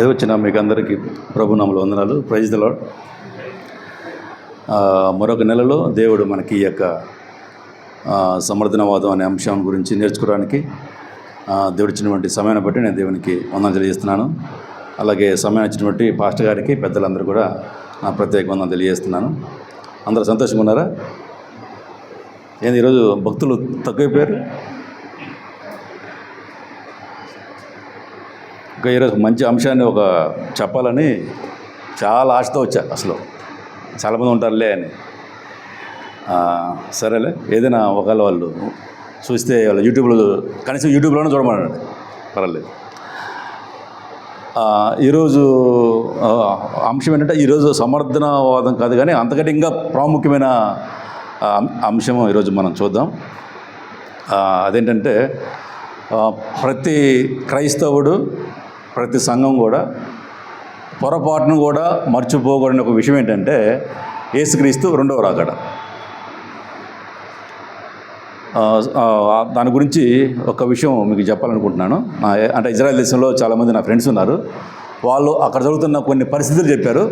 వచ్చిన మీకు అందరికీ ప్రభునామములు వందనాలు. Praise the Lord. మరొక నెలలో దేవుడు మనకి ఈ యొక్క సమర్థనవాదం అనే అంశం గురించి నేర్చుకోవడానికి దేవుడు ఇచ్చినటువంటి సమయాన్ని బట్టి నేను దేవునికి వందనం తెలియజేస్తున్నాను. అలాగే సమయం ఇచ్చినటువంటి పాస్టర్ గారికి, పెద్దలందరూ కూడా నా ప్రత్యేక వందనం తెలియజేస్తున్నాను. అందరూ సంతోషంగా ఉన్నారా? ఏంది ఈరోజు భక్తులు తక్కువైపోయారు? ఇంకా ఈరోజు మంచి అంశాన్ని చెప్పాలని చాలా ఆశతో వచ్చా. అసలు చాలామంది ఉంటారులే అని. సరేలే, ఏదైనా ఒకవేళ వాళ్ళు చూస్తే వాళ్ళు కనీసం యూట్యూబ్లోనే చూడమన్నాడు, పర్వాలేదు. ఈరోజు అంశం ఏంటంటే, ఈరోజు సమర్థనవాదం కాదు కానీ అంతకంటే ఇంకా ప్రాముఖ్యమైన అంశం ఈరోజు మనం చూద్దాం. అదేంటంటే, ప్రతి క్రైస్తవుడు, ప్రతి సంఘం కూడా పొరపాటును కూడా మర్చిపోకూడని ఒక విషయం ఏంటంటే, యేసుక్రీస్తు రెండవ రాకడ. దాని గురించి ఒక విషయం మీకు చెప్పాలనుకుంటున్నాను. అంటే ఇజ్రాయెల్ దేశంలో చాలామంది నా ఫ్రెండ్స్ ఉన్నారు. వాళ్ళు అక్కడ జరుగుతున్న కొన్ని పరిస్థితులు చెప్పారు.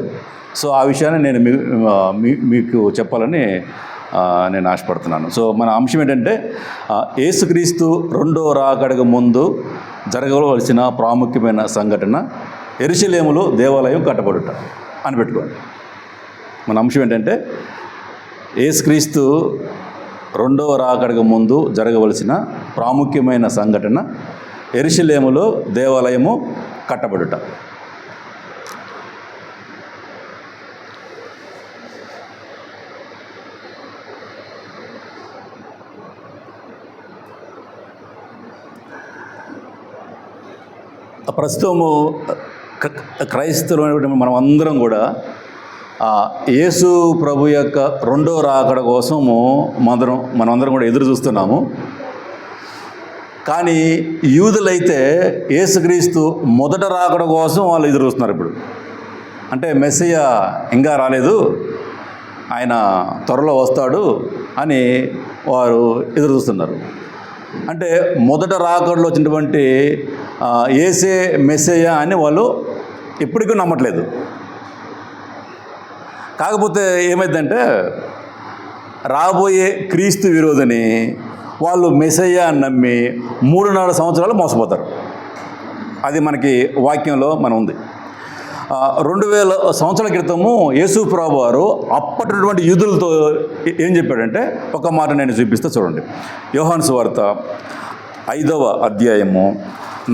సో ఆ విషయాన్ని నేను మీకు చెప్పాలని నేను ఆశపడుతున్నాను. సో మన అంశం ఏంటంటే, యేసుక్రీస్తు రెండో రాకడకు ముందు జరగవలసిన ప్రాముఖ్యమైన సంఘటన యెరూషలేములో దేవాలయం కట్టబడుట అని పెట్టుకోండి. మన అంశం ఏంటంటే, యేసుక్రీస్తు రెండవ రాకడకు ముందు జరగవలసిన ప్రాముఖ్యమైన సంఘటన యెరూషలేములో దేవాలయము కట్టబడుట. ప్రస్తుతము క్రైస్తవులు మనం అందరం కూడా యేసు ప్రభు యొక్క రెండో రాకడ కోసము మనమందరం కూడా ఎదురు చూస్తున్నాము. కానీ యూదులైతే యేసుక్రీస్తు మొదట రాకడ కోసం వాళ్ళు ఎదురు చూస్తున్నారు. ఇప్పుడు అంటే మెస్సియా ఇంకా రాలేదు, ఆయన త్వరలో వస్తాడు అని వారు ఎదురు చూస్తున్నారు. అంటే మొదట రాకడలో వచ్చినటువంటి యేసే మెస్సియా అని వాళ్ళు ఇప్పటికీ నమ్మట్లేదు. కాకపోతే ఏమైందంటే, రాబోయే క్రీస్తు విరోధిని వాళ్ళు మెస్సియా అని నమ్మి 3.5 సంవత్సరాలు మోసపోతారు. అది మనకి వాక్యంలో ఉంది. 2000 సంవత్సరాల క్రితము యేసు ప్రభువు వారు అప్పటిటువంటి యూదులతో ఏం చెప్పాడంటే, ఒక మాట నేను చూపిస్తే చూడండి. యోహాను సువార్త 5వ అధ్యాయము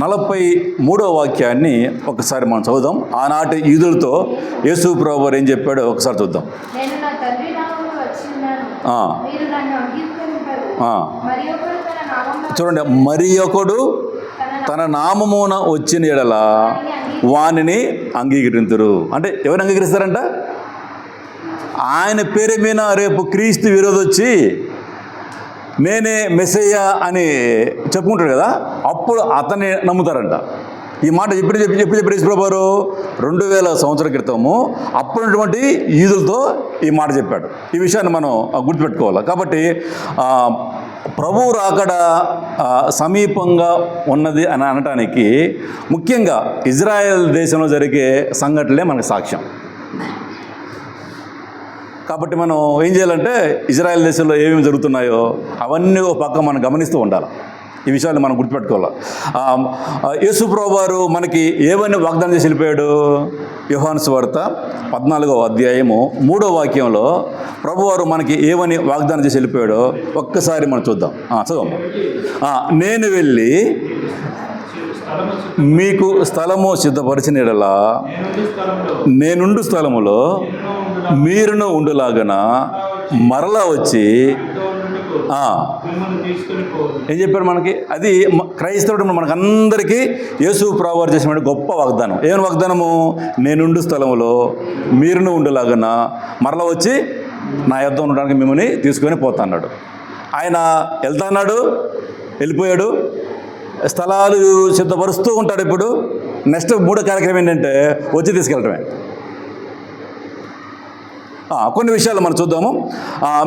43వ వాక్యాన్ని ఒకసారి మనం చదువుదాం. ఆనాటి యూదులతో యేసు ప్రభువు వారు ఏం చెప్పాడో ఒకసారి చూద్దాం. చూడండి, మరి ఒకడు తన నామమున వచ్చిన యెడల వానిని అంగీకరింతురు. అంటే ఎవరు అంగీకరిస్తారంట? ఆయన పేరు మీద రేపు క్రీస్తు విరోధి వచ్చి నేనే మెస్సియా అని చెప్పుకుంటాడు కదా, అప్పుడు అతన్ని నమ్ముతారంట. ఈ మాట ఎప్పుడు చెప్పారు యేసు ప్రభువు వారు? 2000 సంవత్సరాల క్రితము అప్పుడున్నటువంటి యూదులతో ఈ మాట చెప్పాడు. ఈ విషయాన్ని మనం గుర్తుపెట్టుకోవాలి. కాబట్టి ప్రభువు రాకడ సమీపంగా ఉన్నది అని అనటానికి ముఖ్యంగా ఇజ్రాయెల్ దేశంలో జరిగే సంఘటనలే మనకు సాక్ష్యం. కాబట్టి మనం ఏం చేయాలంటే, ఇజ్రాయెల్ దేశంలో ఏమేమి జరుగుతున్నాయో అవన్నీ ఒక పక్క మనం గమనిస్తూ ఉండాలి. ఈ విషయాన్ని మనం గుర్తుపెట్టుకోవాలి. యేసు ప్రభువు వారు మనకి ఏమని వాగ్దానం చేసి వెళ్ళిపోయాడు? యోహాను సువార్త 14వ అధ్యాయము 3వ వాక్యంలో ప్రభువారు మనకి ఏమని వాగ్దానం చేసి వెళ్ళిపోయాడో ఒక్కసారి మనం చూద్దాం. చదువు. నేను వెళ్ళి మీకు స్థలము సిద్ధపరిచిన యెడల నేనుండు స్థలములో మీరును ఉండులాగన మరలా వచ్చి ఏం చెప్పారు మనకి? అది క్రైస్తవుడు మనకందరికీ యేసు ప్రభువు వారు చేసిన గొప్ప వాగ్దానం. ఏమైనా వాగ్దానము? నేనుండు స్థలములో మీరును ఉండులాగన మరలా వచ్చి నా యొద్ద ఉండడానికి మిమ్మల్ని తీసుకొని పోతా అన్నాడు. ఆయన వెళ్తా అన్నాడు, వెళ్ళిపోయాడు. స్థలాలు సిద్ధపరుస్తూ ఉంటాడు. ఇప్పుడు నెక్స్ట్ 3వ కార్యక్రమం ఏంటంటే వచ్చి తీసుకెళ్ళటమే. కొన్ని విషయాలు మనం చూద్దాము.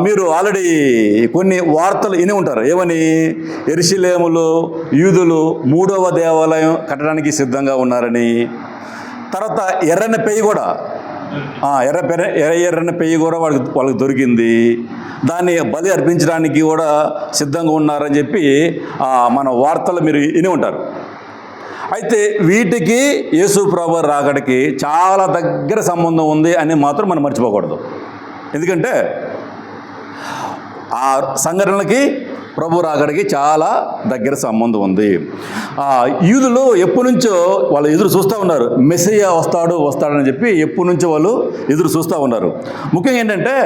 మీరు ఆల్రెడీ కొన్ని వార్తలు విని ఉంటారు. ఏమని? యెరూషలేములో యూదులు 3వ దేవాలయం కట్టడానికి సిద్ధంగా ఉన్నారని, తర్వాత ఎర్రని పెయ్యి కూడా ఎర్రని పెయ్యి కూడా వాళ్ళకి దొరికింది. దాన్ని బలి అర్పించడానికి కూడా సిద్ధంగా ఉన్నారని చెప్పి మన వార్తలు మీరు విని ఉంటారు. అయితే వీటికి యేసు ప్రభువు రాకడికి చాలా దగ్గర సంబంధం ఉంది అని మాత్రం మనం మర్చిపోకూడదు. ఎందుకంటే ఆ సంఘటనలకి ప్రభు రాకడికి చాలా దగ్గర సంబంధం ఉంది. యూదులు ఎప్పటి నుంచో వాళ్ళు ఎదురు చూస్తూ ఉన్నారు, మెస్సియా వస్తాడని చెప్పి ఎప్పటి నుంచో వాళ్ళు ఎదురు చూస్తూ ఉన్నారు. ముఖ్యంగా ఏంటంటే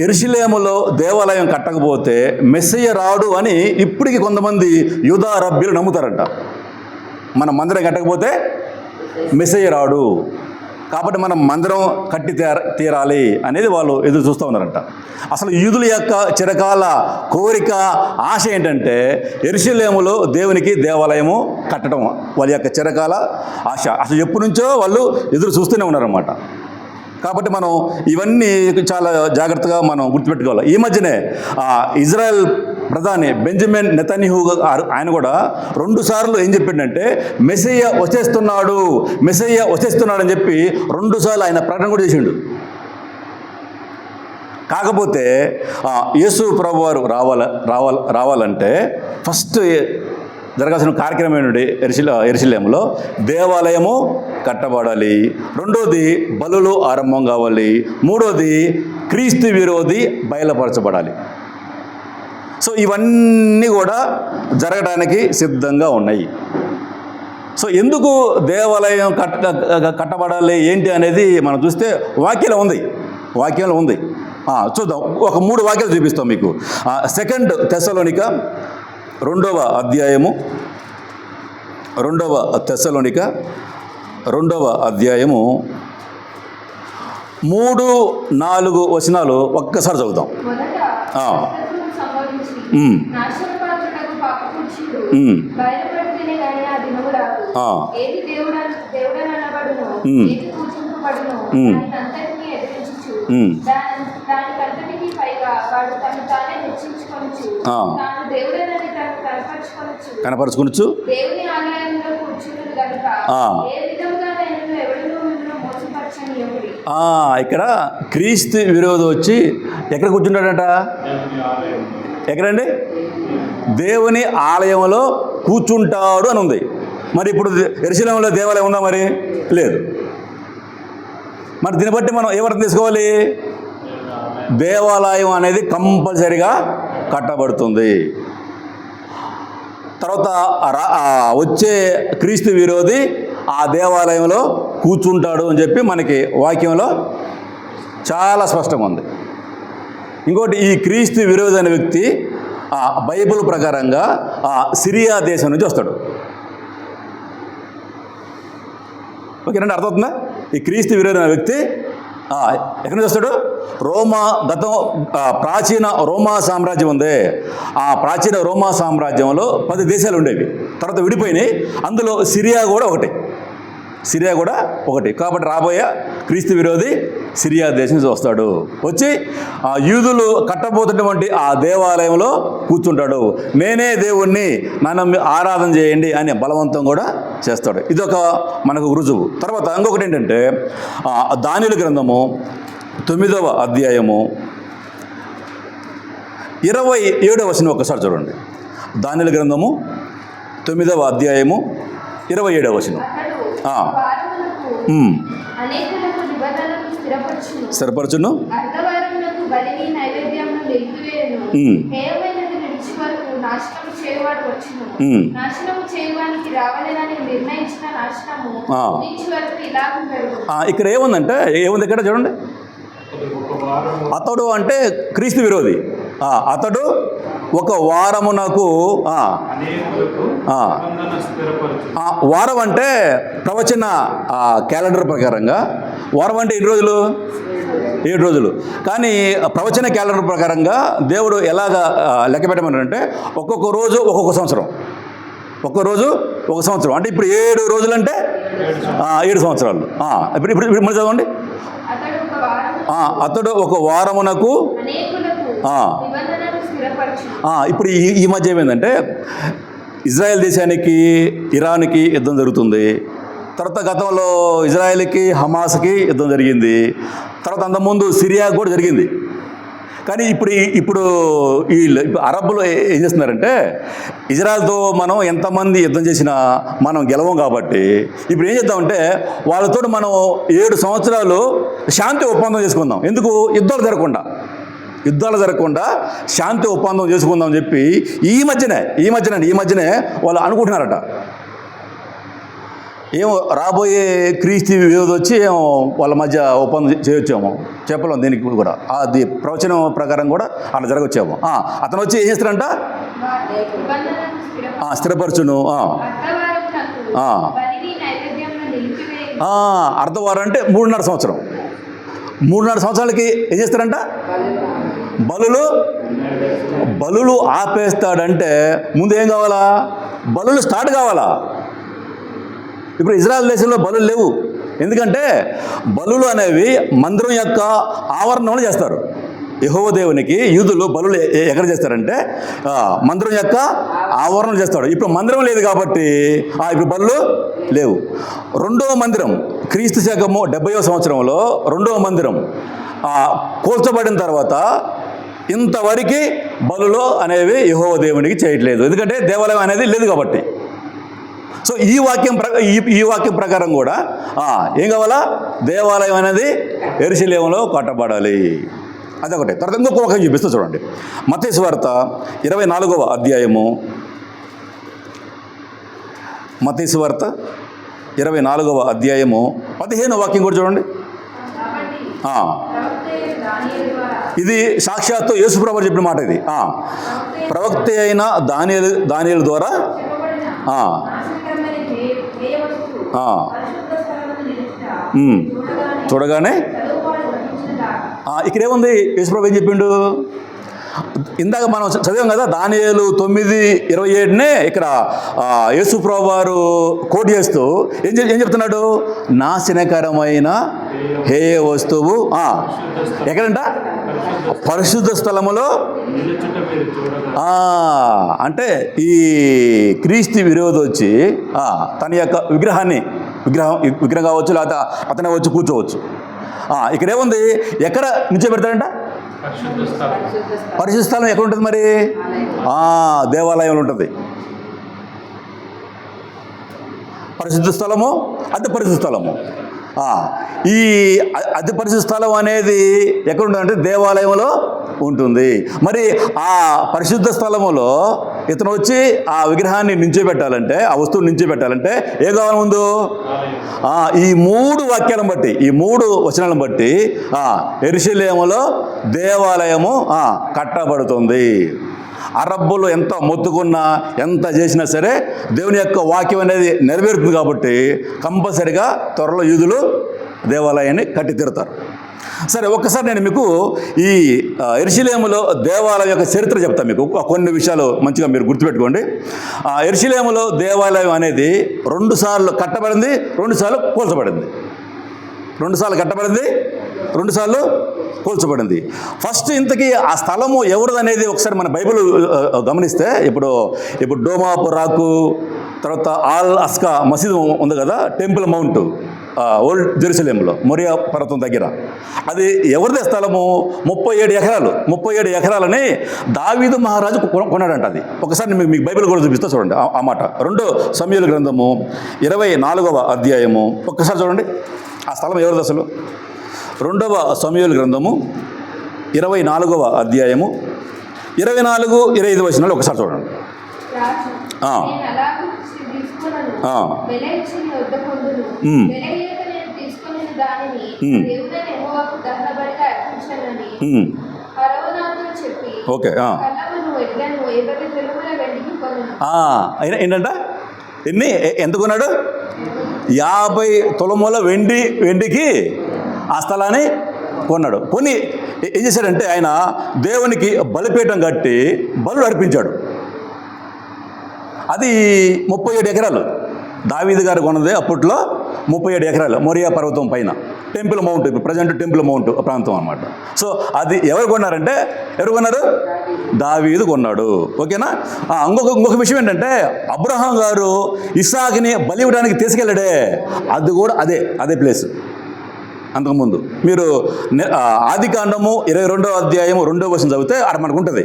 యెరూషలేములో దేవాలయం కట్టకపోతే మెస్సియా రాడు అని ఇప్పటికి కొంతమంది యూదా రబ్బీలు నమ్ముతారంట. మన మందిరం కట్టకపోతే మెస్సియా రాడు, కాబట్టి మనం మందిరం కట్టి తీరాలి అనేది వాళ్ళు ఎదురు చూస్తూ ఉన్నారంట. అసలు యూదుల యొక్క చిరకాల కోరిక, ఆశ ఏంటంటే యెరూషలేములో దేవునికి దేవాలయము కట్టడం వాళ్ళ యొక్క చిరకాల ఆశ. అసలు ఎప్పటి నుంచో వాళ్ళు ఎదురు చూస్తూనే ఉన్నారన్నమాట. కాబట్టి మనం ఇవన్నీ చాలా జాగ్రత్తగా మనం గుర్తుపెట్టుకోవాలి. ఈ మధ్యనే ఇజ్రాయెల్ ప్రధాని బెంజమిన్ నెతన్యాహు ఆయన కూడా 2 సార్లు ఏం చెప్పిండంటే మెస్సియా వచ్చేస్తున్నాడు అని చెప్పి 2 సార్లు ఆయన ప్రకటన కూడా చేసిండు. కాకపోతే యేసు ప్రభువారు రావాలంటే ఫస్ట్ జరగాల్సిన కార్యక్రమం ఏంటంటే యెరూషలేములో దేవాలయము కట్టబడాలి, 2వది బలులు ఆరంభం కావాలి, 3వది క్రీస్తు విరోధి బయలుపరచబడాలి. సో ఇవన్నీ కూడా జరగడానికి సిద్ధంగా ఉన్నాయి. సో ఎందుకు దేవాలయం కట్టబడాలి ఏంటి అనేది మనం చూస్తే వాక్యంలో ఉంది. చూద్దాం, ఒక 3 వాక్యాలు చూపిస్తాం మీకు. 2 తెస్సలోనిక 2వ అధ్యాయము 3-4 వచనాలు ఒక్కసారి చదువుతాం. కనపరుచుకొనొచ్చు. ఇక్కడ క్రీస్తు విరోధి వచ్చి ఎక్కడ కూర్చుంటాడట? ఎక్కడండి? దేవుని ఆలయంలో కూర్చుంటాడు అని ఉంది. మరి ఇప్పుడు యెరూషలేములో దేవాలయం ఉందా? మరి లేదు. మరి దీన్ని బట్టి మనం ఏమర్థం తీసుకోవాలి? దేవాలయం అనేది కంపల్సరీగా కట్టబడుతుంది. తర్వాత వచ్చే క్రీస్తు విరోధి ఆ దేవాలయంలో కూర్చుంటాడు అని చెప్పి మనకి వాక్యంలో చాలా స్పష్టంగా ఉంది. ఇంకోటి, ఈ క్రీస్తు విరోధి అనే వ్యక్తి బైబిల్ ప్రకారంగా సిరియా దేశం నుంచి వస్తాడు. ఓకేనండి, అర్థమవుతుందా? ఈ క్రీస్తు విరోధి అనే వ్యక్తి ఎక్కడి నుంచి వస్తాడు? ప్రాచీన రోమా సామ్రాజ్యం ఉంది. ఆ ప్రాచీన రోమా సామ్రాజ్యంలో 10 దేశాలు ఉండేవి, తర్వాత విడిపోయినాయి. అందులో సిరియా కూడా ఒకటి. కాబట్టి రాబోయే క్రీస్తు విరోధి సిరియా దేశం నుంచి వస్తాడు. వచ్చి యూదులు కట్టబోతున్నటువంటి ఆ దేవాలయంలో కూర్చుంటాడు. నేనే దేవుణ్ణి, నన్ను ఆరాధన చేయండి అని బలవంతం కూడా చేస్తాడు. ఇదొక మనకు రుజువు. తర్వాత ఇంకొకటి ఏంటంటే దానియేలు గ్రంథము 9వ అధ్యాయము 27వ వచనం ఒకసారి చూడండి. దానియేలు గ్రంథము 9వ అధ్యాయము 27వ వచనం. స్థిరపరచును. ఇక్కడ ఏముందంటే ఇక్కడ చూడండి, అతడు అంటే క్రీస్తు విరోధి. అతడు ఒక వారమునకు వారం అంటే ప్రవచన క్యాలెండర్ ప్రకారంగా వారం అంటే ఎన్ని రోజులు? 7 రోజులు. కానీ ప్రవచన క్యాలెండర్ ప్రకారంగా దేవుడు ఎలాగా లెక్క పెట్టమన్నారంటే ఒక్కొక్క రోజు ఒక్కొక్క సంవత్సరం, అంటే ఇప్పుడు 7 రోజులు అంటే 7 సంవత్సరాలు. ఇప్పుడు మళ్ళీ చదవండి. అతడు ఒక వారమునకు ఇప్పుడు ఈ మధ్య ఏమైందంటే ఇజ్రాయెల్ దేశానికి ఇరాన్కి యుద్ధం జరుగుతుంది. తర్వాత గతంలో ఇజ్రాయెల్కి హమాస్కి యుద్ధం జరిగింది. తర్వాత అంతకుముందు సిరియా కూడా జరిగింది. కానీ ఇప్పుడు అరబ్బులు ఏం చేస్తున్నారంటే ఇజ్రాయెల్తో మనం ఎంతమంది యుద్ధం చేసినా మనం గెలవం కాబట్టి ఇప్పుడు ఏం చేద్దామంటే వాళ్ళతో మనం 7 సంవత్సరాలు శాంతి ఒప్పందం చేసుకుందాం. ఎందుకు? యుద్ధాలు జరగకుండా శాంతి ఒప్పందం చేసుకుందాం అని చెప్పి ఈ మధ్యనే వాళ్ళు అనుకుంటున్నారట. ఏమో రాబోయే క్రీస్తు విరోధి వచ్చి ఏమో వాళ్ళ మధ్య ఒప్పందం చేయొచ్చేమో, చెప్పలేం. దీనికి కూడా అది ప్రవచనం ప్రకారం కూడా అలా జరగచ్చేమో. అతను వచ్చి ఏం చేస్తారంట? స్థిరపరచును. అర్ధవారం అంటే 3.5 సంవత్సరం. 3.5 సంవత్సరాలకి ఏం చేస్తారంట? బలులు ఆపేస్తాడంటే ముందు ఏం కావాలా? బలులు స్టార్ట్ కావాలా? ఇప్పుడు ఇజ్రాయెల్ దేశంలో బలులు లేవు. ఎందుకంటే బలులు అనేవి మందిరం యొక్క ఆవరణంలో చేస్తారు. యెహోవా దేవునికి యూదులు బలులు ఎక్కడ చేస్తారంటే మందిరం యొక్క ఆవరణం చేస్తాడు. ఇప్పుడు మందిరం లేదు కాబట్టి ఇప్పుడు బలులు లేవు. రెండవ మందిరం క్రీస్తు శకము 70వ సంవత్సరంలో రెండవ మందిరం కూల్చబడిన తర్వాత ఇంతవరకు బలులు అనేవి యెహోవా దేవునికి చేయట్లేదు. ఎందుకంటే దేవాలయం అనేది లేదు కాబట్టి. సో ఈ వాక్యం ప్రకారం కూడా ఏం కావాలా? దేవాలయం అనేది యెరూషలేములో కట్టబడాలి. అదొకటి. తర్వాత ఇంకొక వాక్యం చూపిస్తూ చూడండి. మత్తయి సువార్త 24వ అధ్యాయము. మత్తయి సువార్త 24వ అధ్యాయము 15వ వాక్యం కూడా చూడండి. ఇది సాక్షాత్తు యేసుప్రభువు చెప్పిన మాట. ఇది ప్రవక్త అయిన దానియేలు ద్వారా చూడగానే ఇక్కడేముంది? యేసుప్రభువు ఏం చెప్పిండు? ఇందాక మనం చదివాం కదా, దానియేలు 9:27 ఇక్కడ యేసుప్రభువు వారు కోట్ చేస్తూ ఏం చెప్తున్నాడు? నాశనకరమైన హేయ వస్తువు ఎక్కడంట? పరిశుద్ధ స్థలములో. అంటే ఈ క్రీస్తు విరోధి వచ్చి తన యొక్క విగ్రహం కావచ్చు, లేకపోతే అతనే వచ్చి కూర్చోవచ్చు. ఇక్కడేముంది? ఎక్కడ నుంచో పెడతాడంట? పరిశుద్ధ స్థలం ఎక్కడ ఉంటుంది మరి? దేవాలయంలో ఉంటుంది. పరిశుద్ధ స్థలము, అతి పరిశుద్ధ స్థలము. ఈ అతి పరిశుద్ధ స్థలం అనేది ఎక్కడ ఉంటుందంటే దేవాలయంలో ఉంటుంది. మరి ఆ పరిశుద్ధ స్థలములో ఇతను వచ్చి ఆ విగ్రహాన్ని నించోబెట్టాలంటే, ఆ వస్తువుని నించోబెట్టాలంటే ఏ కావాలి ముందు? ఈ 3 వాక్యాలను బట్టి, ఈ 3 వచనాలను బట్టి యెరూషలేములో దేవాలయము కట్టబడుతుంది. అరబ్బులు ఎంత మొత్తుకున్నా ఎంత చేసినా సరే దేవుని యొక్క వాక్యం అనేది నెరవేరుతుంది కాబట్టి కంపల్సరిగా త్వరలో యూదులు దేవాలయాన్ని కట్టి తీరుతారు. సరే, ఒక్కసారి నేను మీకు ఈ యెరూషలేములో దేవాలయం యొక్క చరిత్ర చెప్తాను. మీకు కొన్ని విషయాలు మంచిగా మీరు గుర్తుపెట్టుకోండి. యెరూషలేములో దేవాలయం అనేది 2 సార్లు కట్టబడింది, 2 సార్లు కూల్చబడింది. 2 సార్లు కట్టబడింది, 2 సార్లు కూల్చబడింది. ఫస్ట్ ఇంతకీ ఆ స్థలము ఎవరిది అనేది ఒకసారి మన బైబిల్ గమనిస్తే, ఇప్పుడు డోమాపు రాకు, తర్వాత ఆల్ అస్కా మసీదు ఉంది కదా, టెంపుల్ మౌంట్ ఓల్డ్ జెరూసలేంలో మొరియా పర్వతం దగ్గర, అది ఎవరిదే స్థలము? 37 ఎకరాలు. 37 ఎకరాలని దావీదు మహారాజు కొన్నాడంట. అది ఒకసారి మీకు బైబిల్ కూడా చూపిస్తా చూడండి ఆ మాట. 2 సమూయేలు గ్రంథము 24వ అధ్యాయము. ఒక్కసారి చూడండి ఆ స్థలం ఎవరిది అసలు. 2వ సమూయేలు గ్రంథము 24వ అధ్యాయము 24-25 వచనాలు ఒకసారి చూడండి. ఓకే. ఏంటంట? ఎంత కొన్నాడు? 50 తులముల వెండికి ఆ స్థలాన్ని కొన్నాడు. కొని ఏం చేశాడంటే ఆయన దేవునికి బలిపీఠం కట్టి బలులు అర్పించాడు. అది 37 ఎకరాలు. దావీదు గారు కొన్నది అప్పట్లో 37 ఎకరాలు మోరియా పర్వతం పైన, టెంపుల్ మౌంట్, ఇప్పుడు ప్రజెంట్ టెంపుల్ మౌంట్ ప్రాంతం అన్నమాట. సో అది ఎవరు కొన్నారంటే, ఎవరు కొన్నారు? దావీదు కొన్నాడు. ఓకేనా? ఇంకొక విషయం ఏంటంటే, అబ్రహాం గారు ఇస్సాకుని బలి ఇవ్వడానికి తీసుకెళ్ళాడే, అది కూడా అదే ప్లేస్. అంతకుముందు మీరు ఆదికాండము 22వ అధ్యాయం 2వ వచనం చదివితే అక్కడ మనకు ఉంటుంది,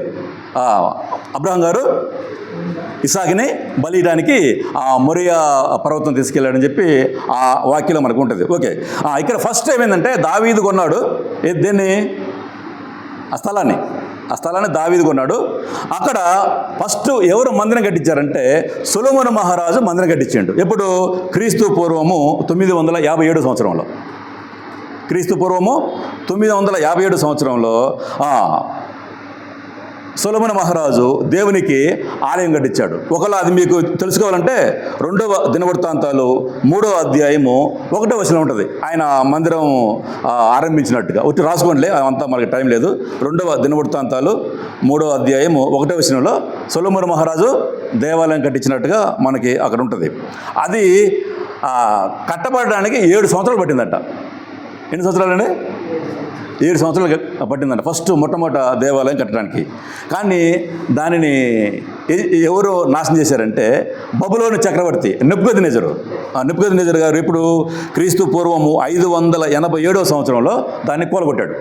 అబ్రహాం గారు ఇస్సాకుని బలి ఇవ్వడానికి మోరియా పర్వతం తీసుకెళ్ళాడని చెప్పి ఆ వాక్యంలో మనకు ఉంటుంది. ఓకే, ఇక్కడ ఫస్ట్ ఏమైందంటే దావీదు కొన్నాడు దేన్ని? ఆ స్థలాన్ని దావీదు కొన్నాడు. అక్కడ ఫస్ట్ ఎవరు మందిరం కట్టించారంటే సొలొమోను మహారాజు మందిరం కట్టించాడు. ఎప్పుడు? క్రీస్తు పూర్వము 957 సంవత్సరంలో. క్రీస్తు పూర్వము 957 సంవత్సరంలో సొలొమోను మహారాజు దేవునికి ఆలయం కట్టించాడు. ఒకవేళ అది మీకు తెలుసుకోవాలంటే 2వ దినవృత్తాంతాలు 3వ అధ్యాయము 1వ వచనం ఉంటుంది, ఆయన మందిరం ఆరంభించినట్టుగా. ఒకటి రాసుకోండి, అంతా మనకి టైం లేదు. 2వ దినవృత్తాంతాలు 3వ అధ్యాయము 1వ వచనంలో సొలొమోను మహారాజు దేవాలయం కట్టించినట్టుగా మనకి అక్కడ ఉంటుంది. అది కట్టబడడానికి 7 సంవత్సరాలు పట్టిందట. ఎన్ని సంవత్సరాలండి? 7 సంవత్సరాలు పట్టిందంట ఫస్ట్ మొట్టమొదట దేవాలయం కట్టడానికి. కానీ దానిని ఎవరు నాశనం చేశారంటే బబులోను చక్రవర్తి నెబుకద్నెజరు గారు ఇప్పుడు క్రీస్తు పూర్వము 587వ సంవత్సరంలో దాన్ని కూలగొట్టాడు.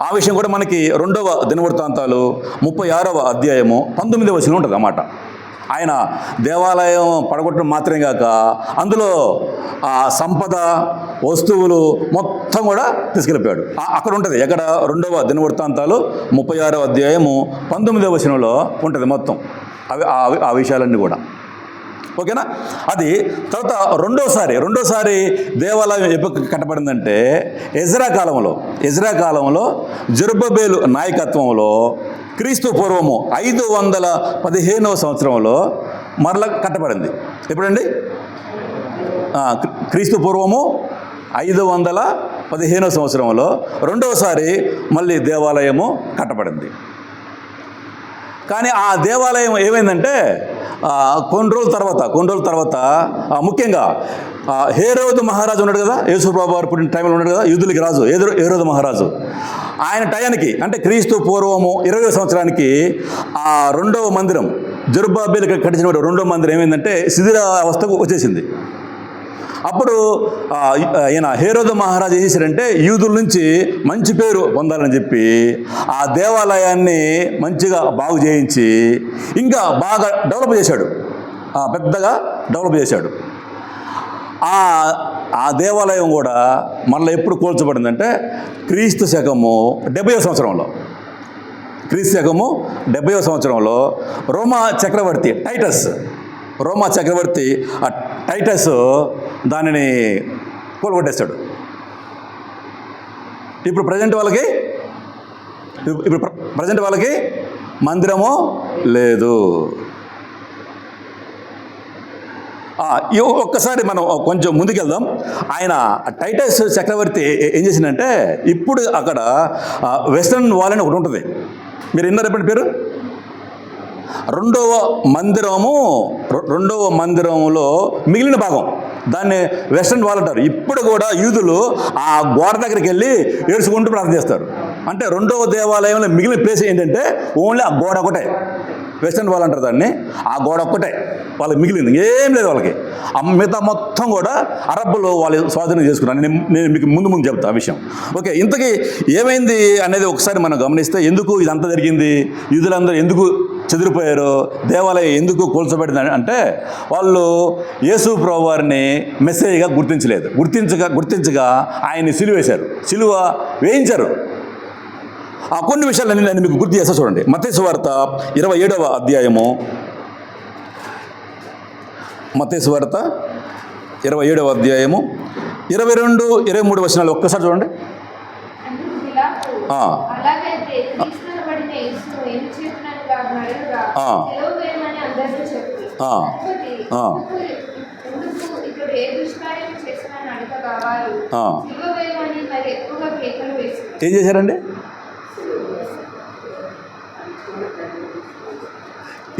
ఆ విషయం కూడా మనకి 2వ దినవృత్తాంతాలు 36వ అధ్యాయము 19వ వచనం ఉంటుంది అన్నమాట. ఆయన దేవాలయం పడగొట్టడం మాత్రమే కాక అందులో ఆ సంపద వస్తువులు మొత్తం కూడా తీసుకెళ్ళిపోయాడు. అక్కడ ఉంటుంది, ఎక్కడ? 2వ దినవృత్తాంతాలు 36వ అధ్యాయము 19వ వచనంలో ఉంటుంది మొత్తం ఆ విషయాలన్నీ కూడా. ఓకేనా? అది తర్వాత రెండోసారి దేవాలయం ఎప్పుడు కట్టబడిందంటే ఎజ్రా కాలంలో జెరుబ్బేలు నాయకత్వంలో క్రీస్తు పూర్వము 515వ సంవత్సరంలో మరలా కట్టబడింది. ఎప్పుడండి? క్రీస్తు పూర్వము 515వ సంవత్సరంలో రెండవసారి మళ్ళీ దేవాలయము కట్టబడింది. కానీ ఆ దేవాలయం ఏమైందంటే కొన్ని రోజుల తర్వాత ముఖ్యంగా హేరోదు మహారాజు ఉన్నాడు కదా, యేసుప్రభు వారు పుట్టిన టైంలో ఉన్నాడు కదా, యూదులకి రాజు హేరోదు మహారాజు. ఆయన టయానికి అంటే క్రీస్తు పూర్వము 20వ సంవత్సరానికి ఆ 2వ మందిరం జెరుబ్బేలు కట్టించిన 2వ మందిరం ఏమైందంటే శిథిలావస్థకు వచ్చేసింది. అప్పుడు ఈయన హేరోదు మహారాజు ఏం చేశారంటే యూదుల నుంచి మంచి పేరు పొందాలని చెప్పి ఆ దేవాలయాన్ని మంచిగా బాగు చేయించి ఇంకా బాగా డెవలప్ చేశాడు, పెద్దగా డెవలప్ చేశాడు. ఆ దేవాలయం కూడా మళ్ళీ ఎప్పుడు కూల్చబడిందంటే క్రీస్తు శకము 70వ సంవత్సరంలో. క్రీస్తు శకము 70వ సంవత్సరంలో రోమా చక్రవర్తి టైటస్ దానిని కూలగొట్టేస్తాడు. ఇప్పుడు ప్రజెంట్ వాళ్ళకి మందిరము లేదు. ఒక్కసారి మనం కొంచెం ముందుకెళ్దాం. ఆయన టైటస్ చక్రవర్తి ఏం చేసిందంటే ఇప్పుడు అక్కడ వెస్టర్న్ వాల్ అని ఒకటి ఉంటుంది, మీరు విన్నారు ఎప్పటి పేరు? రెండవ మందిరంలో మిగిలిన భాగం దాన్ని వెస్టర్న్ వాల్ అంటారు. ఇప్పుడు కూడా యూదులు ఆ గోడ దగ్గరికి వెళ్ళి ఏడ్చుకుంటూ ప్రార్థన చేస్తారు. అంటే 2వ దేవాలయంలో మిగిలిన ప్లేస్ ఏంటంటే ఓన్లీ ఆ గోడ ఒకటే, వెస్టర్న్ వాల్ అంటారు దాన్ని. ఆ గోడ ఒక్కటే వాళ్ళకి మిగిలింది, ఏం లేదు వాళ్ళకి. మిగతా మొత్తం కూడా అరబ్బులు వాళ్ళు స్వాధీనం చేసుకున్నారు. నేను మీకు ముందు చెప్తా ఆ విషయం. ఓకే, ఇంతకీ ఏమైంది అనేది ఒకసారి మనం గమనిస్తే ఎందుకు ఇదంతా జరిగింది, యూదులందరూ ఎందుకు చెదిరిపోయారు, దేవాలయం ఎందుకు కూల్చబడింది అంటే వాళ్ళు యేసు ప్రభువు వారిని మెస్సేజ్గా గుర్తించగా ఆయన్ని సిలువ వేయించారు. కొన్ని విషయాలన్నీ నేను మీకు గుర్తు చేస్తా చూడండి. మత్తయి సువార్త 27వ అధ్యాయము, మత్తయి సువార్త 27వ అధ్యాయము 22-23 వచనాలు ఒక్కసారి చూడండి. ఏం చేశారండి?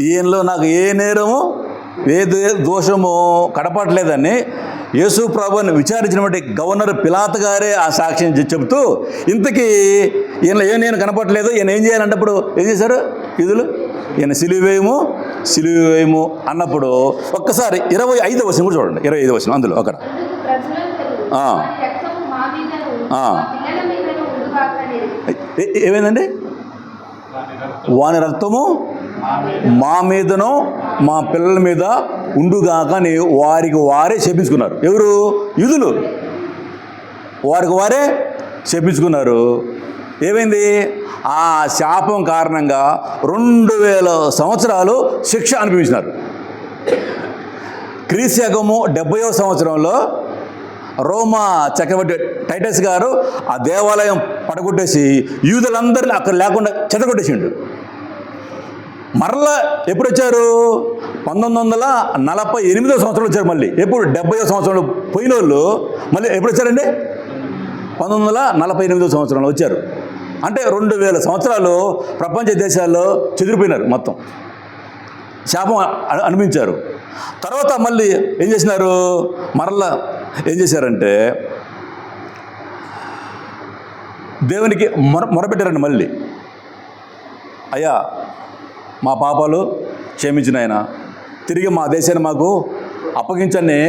ఈయనలో నాకు ఏ నేరము ఏ దోషము కడపట్లేదని యేసు ప్రభువుని విచారించినటువంటి గవర్నర్ పిలాతు గారే ఆ సాక్ష్యం చెబుతూ, ఇంతకీ ఈయన నేను కనపడలేదు, ఈయన ఏం చేయాలంటే అప్పుడు ఏం చేశారు యూదులు? ఈయన సిలువ వేయము అన్నప్పుడు ఒక్కసారి 25వ వచనం కూడా చూడండి. 25వ వచనం అందులో అక్కడ ఏమైందండి? వాని రక్తము మా మీదనో మా పిల్లల మీద ఉండుగాక అని వారికి వారే శపించుకున్నారు. ఎవరు? యూదులు. వారికి వారే శపించుకున్నారు. ఏమైంది? ఆ శాపం కారణంగా 2000 సంవత్సరాలు శిక్ష అనుభవించినారు. క్రీస్తు శకము 70వ సంవత్సరంలో రోమా చక్రవర్తి టైటస్ గారు ఆ దేవాలయం పడగొట్టేసి యూదులందరినీ అక్కడ లేకుండా చెదగొట్టేసిండు. మరలా ఎప్పుడు వచ్చారు? 1948వ సంవత్సరంలో వచ్చారు. మళ్ళీ ఎప్పుడు? 70వ సంవత్సరంలో పోయిన వాళ్ళు మళ్ళీ ఎప్పుడు వచ్చారండి? 1948వ సంవత్సరంలో వచ్చారు. అంటే 2000 సంవత్సరాలు ప్రపంచ దేశాల్లో చెదిరిపోయినారు, మొత్తం శాపం అనిపించారు. తర్వాత మళ్ళీ ఏం చేసినారు? మరలా ఏం చేశారంటే దేవునికి మొరపెట్టారండి. మళ్ళీ, అయ్యా మా పాపాలు క్షమించిన ఆయన, తిరిగి మా దేశాన్ని మాకు అప్పగించని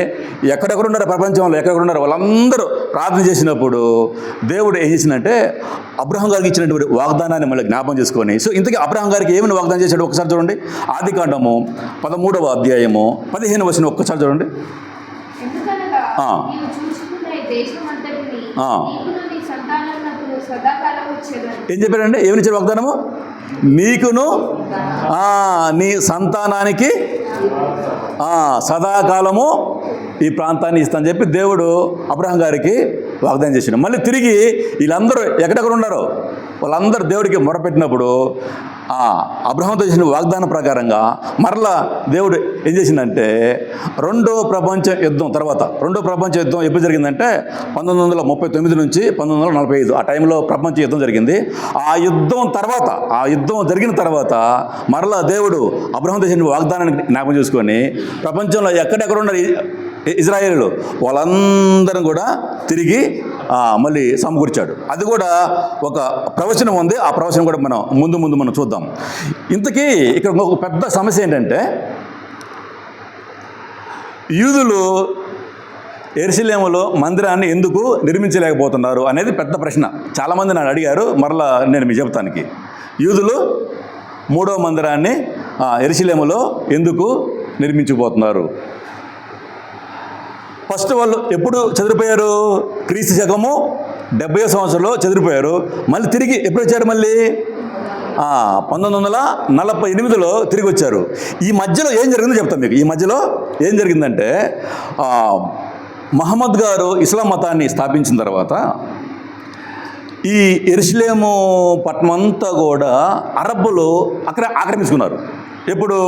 ఎక్కడెక్కడున్నారు ప్రపంచంలో, ఎక్కడెక్కడున్నారు వాళ్ళందరూ ప్రార్థన చేసినప్పుడు దేవుడు ఏం చేసిందంటే అబ్రహాం గారికి ఇచ్చినటువంటి వాగ్దానాన్ని మళ్ళీ జ్ఞాపకం చేసుకొని, సో ఇంతకీ అబ్రహాం గారికి ఏమైనా వాగ్దానం చేశాడు ఒకసారి చూడండి. ఆదికాండము 13వ అధ్యాయము 15వ వచనం ఒక్కసారి చూడండి. ఏం చెప్పాడండి? ఏమని ఇచ్చాడు వాగ్దానము? నీకును నీ సంతానానికి సదాకాలము ఈ ప్రాంతాన్ని ఇస్తా అని చెప్పి దేవుడు అబ్రహాం గారికి వాగ్దానం చేసిండు. మళ్ళీ తిరిగి వీళ్ళందరూ ఎక్కడెక్కడ ఉన్నారో వాళ్ళందరూ దేవుడికి మొరపెట్టినప్పుడు అబ్రహాంతో చేసిన వాగ్దానం ప్రకారంగా మరలా దేవుడు ఏం చేసిందంటే రెండో ప్రపంచ యుద్ధం తర్వాత, రెండో ప్రపంచ యుద్ధం ఎప్పుడు జరిగిందంటే 1939 నుంచి 1945 ఆ టైంలో ప్రపంచ యుద్ధం జరిగింది. ఆ యుద్ధం జరిగిన తర్వాత మరలా దేవుడు అబ్రహాంతో చేసిన వాగ్దానాన్ని జ్ఞాపకం చేసుకొని ప్రపంచంలో ఎక్కడెక్కడ ఉన్నారు ఇజ్రాయేలు వాళ్ళందరం కూడా తిరిగి మళ్ళీ సమకూర్చాడు. అది కూడా ఒక ప్రవచనం ఉంది. ఆ ప్రవచనం కూడా ముందు మనం చూద్దాం. ఇంతకీ ఇక్కడ ఒక పెద్ద సమస్య ఏంటంటే యూదులు యెరూషలేములో మందిరాన్ని ఎందుకు నిర్మించలేకపోతున్నారు అనేది పెద్ద ప్రశ్న. చాలామంది నన్ను అడిగారు. మరలా నేను మీకు చెప్తానికి, యూదులు 3వ మందిరాన్ని యెరూషలేములో ఎందుకు నిర్మించబోతున్నారు? ఫస్ట్ వాళ్ళు ఎప్పుడు చెదిరిపోయారు? క్రీస్తు శకము 70వ సంవత్సరంలో చెదిరిపోయారు. మళ్ళీ తిరిగి ఎప్పుడు వచ్చారు? మళ్ళీ 1948లో తిరిగి వచ్చారు. ఈ మధ్యలో ఏం జరిగిందో చెప్తాను మీకు. ఈ మధ్యలో ఏం జరిగిందంటే మహమ్మద్ గారు ఇస్లాం మతాన్ని స్థాపించిన తర్వాత ఈ యెరూషలేము పట్టణం అంతా కూడా అరబ్బులు అక్కడ ఆక్రమించుకున్నారు. ఎప్పుడు?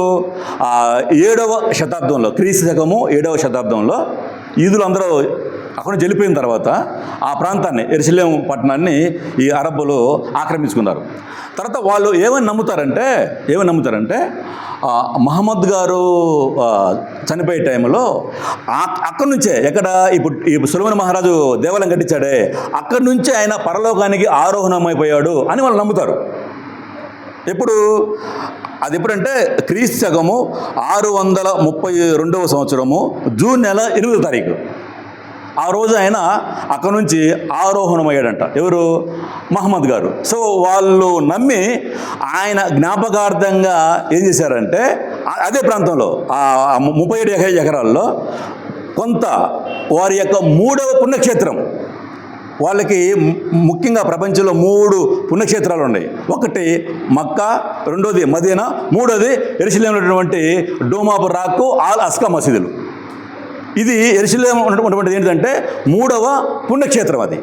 7వ శతాబ్దంలో, క్రీస్తు శకము 7వ శతాబ్దంలో యూదులు అందరూ అక్కడ నుంచి వెళ్ళిపోయిన తర్వాత ఆ ప్రాంతాన్ని, యెరూషలేము పట్టణాన్ని ఈ అరబ్బులు ఆక్రమించుకున్నారు. తర్వాత వాళ్ళు ఏమని నమ్ముతారంటే మహమ్మద్ గారు చనిపోయే టైంలో అక్కడి నుంచే, ఇప్పుడు సొలొమోను మహారాజు దేవాలయం కట్టించాడే అక్కడి నుంచే ఆయన పరలోకానికి ఆరోహణమైపోయాడు అని వాళ్ళు నమ్ముతారు. ఎప్పుడు? అది ఎప్పుడంటే క్రీస్తు శకము 632వ సంవత్సరము జూన్ నెల 8వ తారీఖు. ఆ రోజు ఆయన అక్కడ నుంచి ఆరోహణమయ్యాడంట. ఎవరు? మహమ్మద్ గారు. సో వాళ్ళు నమ్మి ఆయన జ్ఞాపకార్థంగా ఏం చేశారంటే అదే ప్రాంతంలో 37 ఎకరాల్లో కొంత వారి యొక్క 3వ పుణ్యక్షేత్రం, వాళ్ళకి ముఖ్యంగా ప్రపంచంలో 3 పుణ్యక్షేత్రాలు ఉన్నాయి. ఒకటి మక్కా, రెండోది మదీనా, మూడోది యెరూషలేములో ఉన్నటువంటి dome of rock, all Aska మసీదులు. ఇది యెరూషలేము ఉన్నటువంటిది ఏంటంటే 3వ పుణ్యక్షేత్రం అది.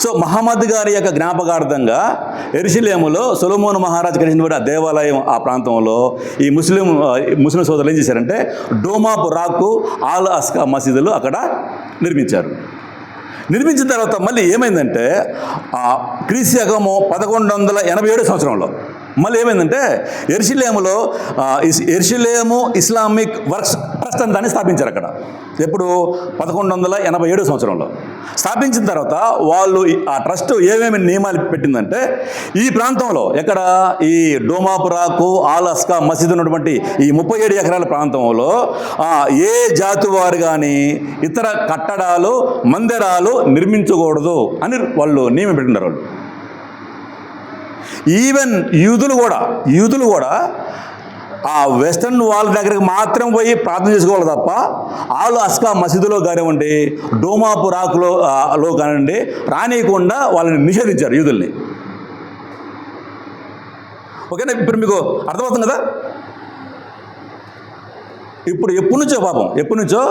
సో మహమ్మద్ గారి యొక్క జ్ఞాపకార్థంగా యెరూషలేములో సొలొమోను మహారాజు కట్టినటువంటి ఆ దేవాలయం, ఆ ప్రాంతంలో ఈ ముస్లిం సోదరులు ఏం చేశారంటే dome of rock, all Aska మసీదులు అక్కడ నిర్మించిన తర్వాత మళ్ళీ ఏమైందంటే క్రీస్తు శకము 1187 సంవత్సరంలో మళ్ళీ ఏమైందంటే ఎర్షిలేము ఇస్లామిక్ వర్క్స్ ట్రస్ట్ అని దాన్ని స్థాపించారు అక్కడ. ఎప్పుడు 1187 సంవత్సరంలో స్థాపించిన తర్వాత వాళ్ళు ఆ ట్రస్ట్ ఏమేమి నియమాలు పెట్టిందంటే, ఈ ప్రాంతంలో ఎక్కడ ఈ డోమాపురాకు ఆలస్కా మసీద్ ఉన్నటువంటి ఈ 37 ఎకరాల ప్రాంతంలో ఏ జాతి వారు కానీ ఇతర కట్టడాలు మందిరాలు నిర్మించకూడదు అని వాళ్ళు నియమం పెట్టినారు. వాళ్ళు ఈవెన్ యూదులు కూడా ఆ వెస్టర్న్ వాల్ దగ్గరికి మాత్రం పోయి ప్రార్థన చేసుకోవాలి తప్ప ఆల్ అస్కా మసీదులో కానివ్వండి, డోమాపురాకులో కానివ్వండి రానియకుండా వాళ్ళని నిషేధించారు యూదుల్ని. ఓకేనా? ఇప్పుడు మీకు అర్థమవుతుంది కదా. ఇప్పుడు ఎప్పటి నుంచో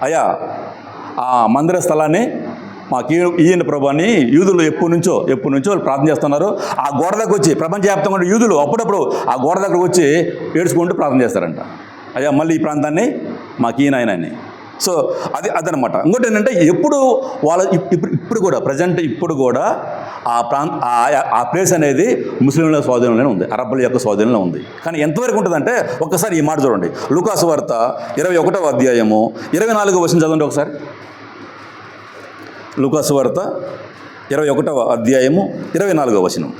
అయ్యా ఆ మందిర స్థలాన్ని మాకు ఈయన ప్రభాని యూదులు ఎప్పటి నుంచో వాళ్ళు ప్రార్థన చేస్తున్నారు. ఆ గోడ దగ్గర వచ్చి ప్రపంచవ్యాప్తంగా యూదులు అప్పుడప్పుడు ఆ గోడ దగ్గరకు వచ్చి ఏడ్చుకుంటూ ప్రార్థన చేస్తారంట. అయ్యా మళ్ళీ ఈ ప్రాంతాన్ని మాకు ఈయన. సో అదనమాట. ఇంకోటి ఏంటంటే ఎప్పుడు వాళ్ళ ఇప్పుడు కూడా ఆ ప్లేస్ అనేది ముస్లింల స్వాధీనంలోనే ఉంది, అరబ్బుల యొక్క స్వాధీనంలో ఉంది. కానీ ఎంతవరకు ఉంటుందంటే ఒక్కసారి ఈ మాట చూడండి. లూకాసు వార్త 21వ అధ్యాయము 24వ వచనం చదవండి ఒకసారి. లూకాసు వార్త 21వ అధ్యాయము 24వ వచనం.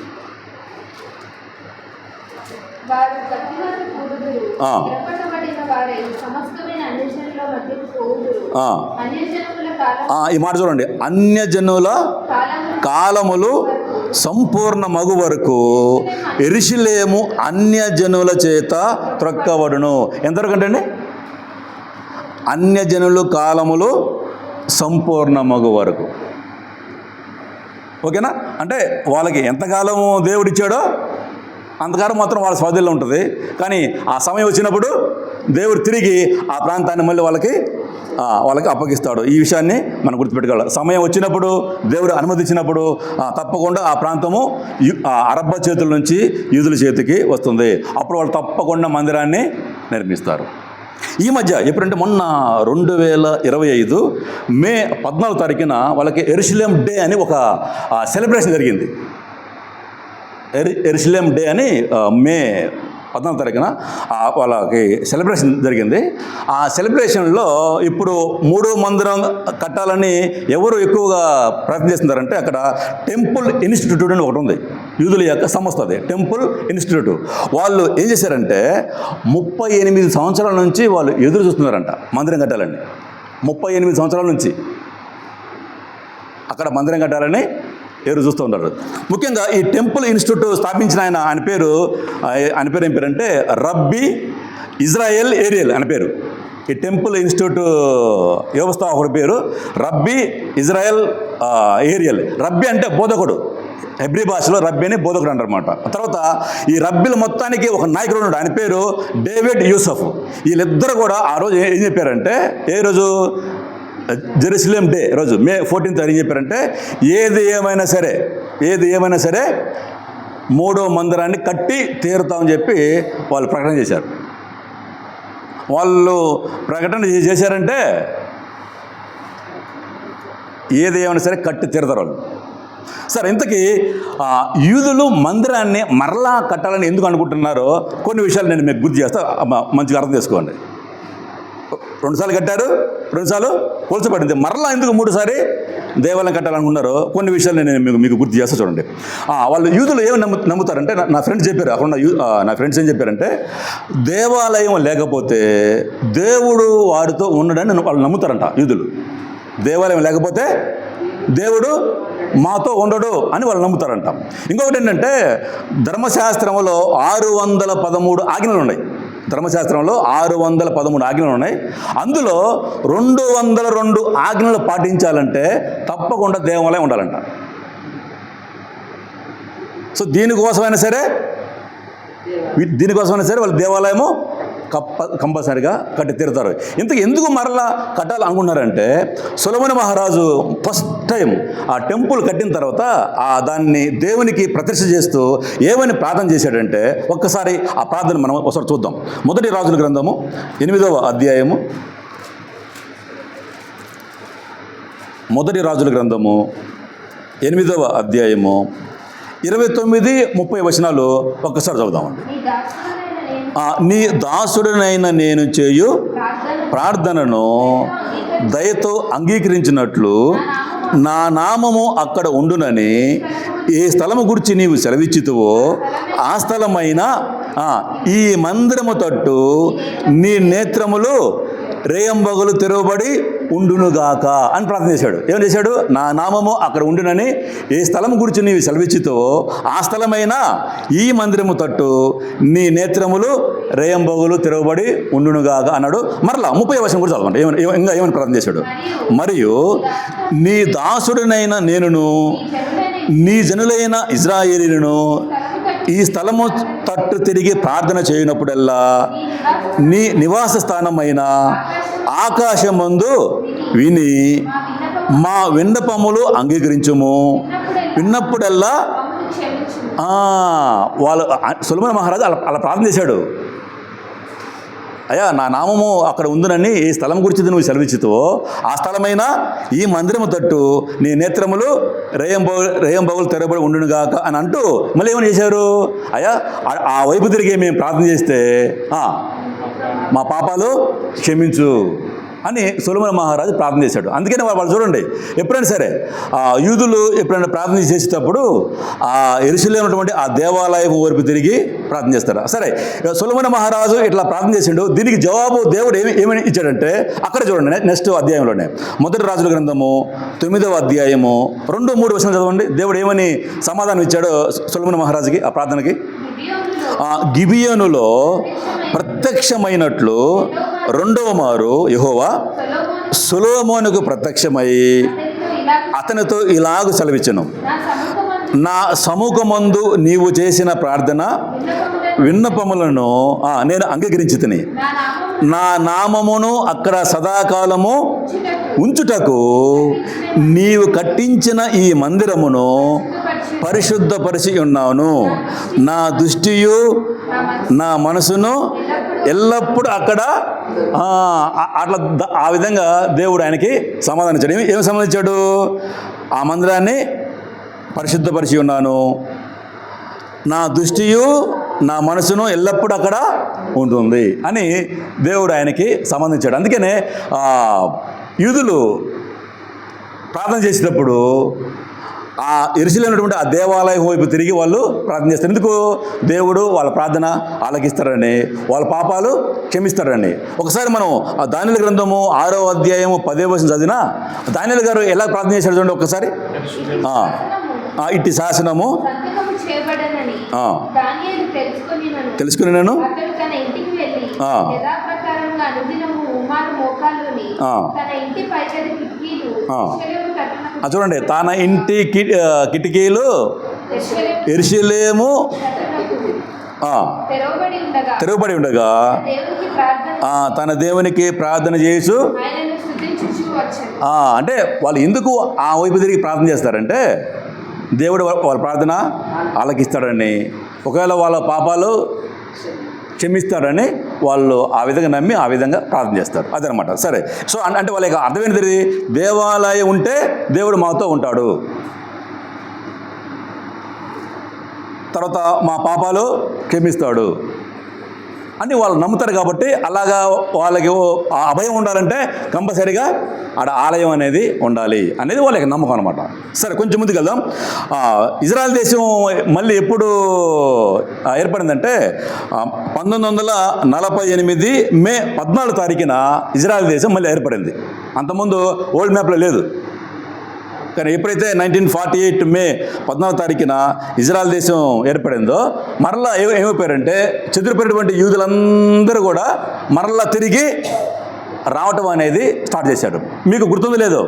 ఈ మాట చూడండి. అన్యజనుల కాలములు సంపూర్ణ మగు వరకు యెరూషలేము అన్యజనుల చేత త్రొక్కబడును. ఎంతవరకు అంటే అండి? అన్యజనుల కాలములు సంపూర్ణ మగు వరకు. ఓకేనా? అంటే వాళ్ళకి ఎంతకాలము దేవుడు ఇచ్చాడో అంతకాలం మాత్రం వాళ్ళ స్వాధీనంలో ఉంటుంది. కానీ ఆ సమయం వచ్చినప్పుడు దేవుడు తిరిగి ఆ ప్రాంతాన్ని మళ్ళీ వాళ్ళకి అప్పగిస్తాడు. ఈ విషయాన్ని మనం గుర్తుపెట్టుకోవాలి. సమయం వచ్చినప్పుడు, దేవుడు అనుమతించినప్పుడు తప్పకుండా ఆ ప్రాంతము అరబ్బ చేతుల నుంచి యూదుల చేతికి వస్తుంది. అప్పుడు వాళ్ళు తప్పకుండా మందిరాన్ని నిర్మిస్తారు. ఈ మధ్య ఎప్పుడంటే మొన్న 2025 మే 14వ తారీఖున వాళ్ళకి యెరూషలేం డే అని ఒక సెలబ్రేషన్ జరిగింది. యెరూషలేం డే అని మే 14వ తారీఖున వాళ్ళకి సెలబ్రేషన్ జరిగింది. ఆ సెలబ్రేషన్లో ఇప్పుడు 3వ మందిరం కట్టాలని ఎవరు ఎక్కువగా ప్రయత్నం చేస్తున్నారంటే, అక్కడ టెంపుల్ ఇన్స్టిట్యూట్ అని ఒకటి ఉంది, యూదుల యొక్క సంస్థ. అది టెంపుల్ ఇన్స్టిట్యూట్. వాళ్ళు ఏం చేశారంటే 38 సంవత్సరాల నుంచి వాళ్ళు ఎదురు చూస్తున్నారంట మందిరం కట్టాలని. 38 సంవత్సరాల నుంచి అక్కడ మందిరం కట్టాలని ఎవరు చూస్తూ ఉంటారు. ముఖ్యంగా ఈ టెంపుల్ ఇన్స్టిట్యూట్ స్థాపించిన ఆయన పేరు ఏం పేరంటే రబ్బీ ఇజ్రాయెల్ ఏరియల్ అని పేరు. ఈ టెంపుల్ ఇన్స్టిట్యూట్ వ్యవస్థాపకుడి పేరు రబ్బీ ఇజ్రాయెల్ ఏరియల్. రబ్బీ అంటే బోధకుడు, హెబ్రీ భాషలో రబ్బీ అని బోధకుడు అంటారన్నమాట. తర్వాత ఈ రబ్బీల మొత్తానికి ఒక నాయకుడు ఉన్నాడు, ఆయన పేరు డేవిడ్ యూసఫ్. వీళ్ళిద్దరు కూడా ఆ రోజు ఏం చెప్పారంటే, ఏ రోజు జెరూసలేం డే రోజు మే 14th ఏం చెప్పారంటే, ఏది ఏమైనా సరే 3వ మందిరాన్ని కట్టి తీరుతామని చెప్పి వాళ్ళు ప్రకటన చేశారు. వాళ్ళు ప్రకటన చేశారంటే ఏది ఏమైనా సరే కట్టి తీరుతారు వాళ్ళు. సరే, ఇంతకీ యూదులు మందిరాన్ని మరలా కట్టాలని ఎందుకు అనుకుంటున్నారో కొన్ని విషయాలు నేను మీకు గుర్తు చేస్తా, మంచిగా అర్థం చేసుకోండి. 2 సార్లు కట్టారు, 2 సార్లు కొలచబడింది. మరలా ఎందుకు 3 సారి దేవాలయం కట్టాలనుకున్నారో కొన్ని విషయాలు నేను మీకు గుర్తు చేస్తా చూడండి. వాళ్ళు యూదులు ఏమి నమ్ముతారంటే, నా ఫ్రెండ్స్ చెప్పారు, అక్కడ నా ఫ్రెండ్స్ ఏం చెప్పారంటే, దేవాలయం లేకపోతే దేవుడు వాడితో ఉండడని వాళ్ళు నమ్ముతారంట యూదులు. దేవాలయం లేకపోతే దేవుడు మాతో ఉండడు అని వాళ్ళు నమ్ముతారంట. ఇంకొకటి ఏంటంటే, ధర్మశాస్త్రంలో 613 ఆజ్ఞలు ఉన్నాయి. ధర్మశాస్త్రంలో 613 ఆజ్ఞలు ఉన్నాయి. అందులో 202 ఆజ్ఞలు పాటించాలంటే తప్పకుండా దేవాలయం ఉండాలంట. సో దీనికోసమైనా సరే వాళ్ళు దేవాలయము కంపల్సరిగా కట్టి తీరుతారు. ఎందుకు మరలా కట్టాలి అనుకున్నారంటే, సొలొమోను మహారాజు ఫస్ట్ టైం ఆ టెంపుల్ కట్టిన తర్వాత దాన్ని దేవునికి ప్రతిష్ఠ చేస్తూ ఏమని ప్రార్థన చేశాడంటే, ఒక్కసారి ఆ ప్రార్థన మనం ఒకసారి చూద్దాం. మొదటి రాజుల గ్రంథము 8వ అధ్యాయము, మొదటి రాజుల గ్రంథము 8వ అధ్యాయము 29, 30 వచనాలు ఒక్కసారి చదువుదామండి. నీ దాసుడనైన నేను చేయు ప్రార్థనను దయతో అంగీకరించినట్లు నా నామము అక్కడ ఉండునని ఏ స్థలము గురించి నీవు సెలవిచ్చితువో ఆ స్థలమైన ఈ మందిరము తట్టు నీ నేత్రములు రేయంబగులు తెరవబడి ఉండునుగాక అని ప్రార్థన చేశాడు. ఏం చేశాడు? నా నామము అక్కడ ఉండునని ఏ స్థలం గురించి నీవు సెలవిచ్చితో ఆ స్థలమైన ఈ మందిరము తట్టు నీ నేత్రములు రేయంబగులు తెరవబడి ఉండునుగాక అన్నాడు. మరలా 30వ వచనం కూడా చదవండి. ఇంకా ఏమని ప్రార్థన చేశాడు? మరియు నీ దాసుడినైన నేనును నీ జనులైన ఇజ్రాయేలీలను ఈ స్థలము తట్టు తిరిగి ప్రార్థన చేయనప్పుడల్లా నీ నివాస స్థానమైన ఆకాశమందు విని మా విన్నపములు అంగీకరించుము. విన్నప్పుడల్లా వాళ్ళు సొలొమోను మహారాజు అలా ప్రార్థన చేశాడు. అయ్యా, నా నామము అక్కడ ఉందునని ఈ స్థలం గురించి నువ్వు సెలవిచ్చితో ఆ స్థలమైన ఈ మందిరము తట్టు నీ నేత్రములు రేయంబగులు తెరబడి ఉండునుగాక అని అంటూ మళ్ళీ ఏమని చేశారు? అయ్యా, ఆ వైపు తిరిగి మేము ప్రార్థన చేస్తే మా పాపాలు క్షమించు అని సొలొమోను మహారాజు ప్రార్థన చేశాడు. అందుకనే వాళ్ళు చూడండి, ఎప్పుడైనా సరే యూదులు ఎప్పుడైనా ప్రార్థన చేసేటప్పుడు యెరూషలేములో ఉన్నటువంటి ఆ దేవాలయం వైపు తిరిగి ప్రార్థన చేస్తారు. సరే, సొలొమోను మహారాజు ఇట్లా ప్రార్థన చేసిండు. దీనికి జవాబు దేవుడు ఏమని ఇచ్చాడంటే అక్కడ చూడండి, నెక్స్ట్ అధ్యాయంలోనే 1 రాజుల గ్రంథము 9వ అధ్యాయము 2, 3 వచనాలు చదవండి. దేవుడు ఏమని సమాధానం ఇచ్చాడో సొలొమోను మహారాజుకి ఆ ప్రార్థనకి? గిబియోనులో ప్రత్యక్షమైనట్లు 2వ మారు యెహోవా సొలొమోనుకు ప్రత్యక్షమై అతనితో ఇలాగ సెలవిచ్చెను, నా సముఖమందు నీవు చేసిన ప్రార్థన విన్నపములను నేను అంగీకరించితిని. నా నామమును అక్కడ సదాకాలము ఉంచుటకు నీవు కట్టించిన ఈ మందిరమును పరిశుద్ధపరిచి ఉన్నాను. నా దృష్టియు నా మనసును ఎల్లప్పుడూ అక్కడ అట్లా ఆ విధంగా దేవుడు ఆయనకి సమాధానం ఇచ్చాడు. ఏమి సమాధానించాడు? ఆ మందిరాన్ని పరిశుద్ధపరిచి ఉన్నాను, నా దృష్టియు నా మనసును ఎల్లప్పుడూ అక్కడ ఉంటుంది అని దేవుడు ఆయనకి సంబంధించాడు. అందుకనే యూదులు ప్రార్థన చేసేటప్పుడు ఆ యెరూషలేములో ఆ దేవాలయం వైపు తిరిగి వాళ్ళు ప్రార్థన చేస్తారు. ఎందుకు? దేవుడు వాళ్ళ ప్రార్థన ఆలకిస్తారని, వాళ్ళ పాపాలు క్షమిస్తారని. ఒకసారి మనం దానియేలు గ్రంథము 6వ అధ్యాయము 10వ వచనం చదివినా దానియేలు గారు ఎలా ప్రార్థన చేశాడు చూడండి ఒకసారి. ఇట్టి శాసనము తెలుసుకుని నేను చూడండి, తన ఇంటి కిటికీలు యెరూషలేము తెరవబడి ఉండగా తన దేవునికి ప్రార్థన చేసు. అంటే వాళ్ళు ఎందుకు ఆ వైపు తిరిగి ప్రార్థన చేస్తారంటే దేవుడు వాళ్ళ ప్రార్థన ఆలకిస్తాడని, ఒకవేళ వాళ్ళ పాపాలు క్షమిస్తాడని వాళ్ళు ఆ విధంగా నమ్మి ఆ విధంగా ప్రార్థన చేస్తారు. అదనమాట. సరే, సో అంటే వాళ్ళ యొక్క అర్థం ఏంటిది? దేవాలయం ఉంటే దేవుడు మాతో ఉంటాడు, తర్వాత మా పాపాలు క్షమిస్తాడు అని వాళ్ళు నమ్ముతారు. కాబట్టి అలాగా వాళ్ళకి అభయం ఉండాలంటే కంపల్సరీగా ఆడ ఆలయం అనేది ఉండాలి అనేది వాళ్ళకి నమ్మకం అనమాట. సరే, కొంచెం ముందుకు వెళ్దాం. ఇజ్రాయెల్ దేశం మళ్ళీ ఎప్పుడు ఏర్పడిందంటే 1948 మే 14 తారీఖున ఇజ్రాయెల్ దేశం మళ్ళీ ఏర్పడింది. అంతకుముందు ఓల్డ్ మ్యాప్లో లేదు. కానీ ఎప్పుడైతే 1948 మే 14 తారీఖున ఇజ్రాయెల్ దేశం ఏర్పడిందో మరలా ఏమైపోయారంటే చెదిరిపోయినటువంటి యూదులందరూ కూడా మరలా తిరిగి రావటం అనేది స్టార్ట్ చేశాడు. మీకు గుర్తుంది లేదు,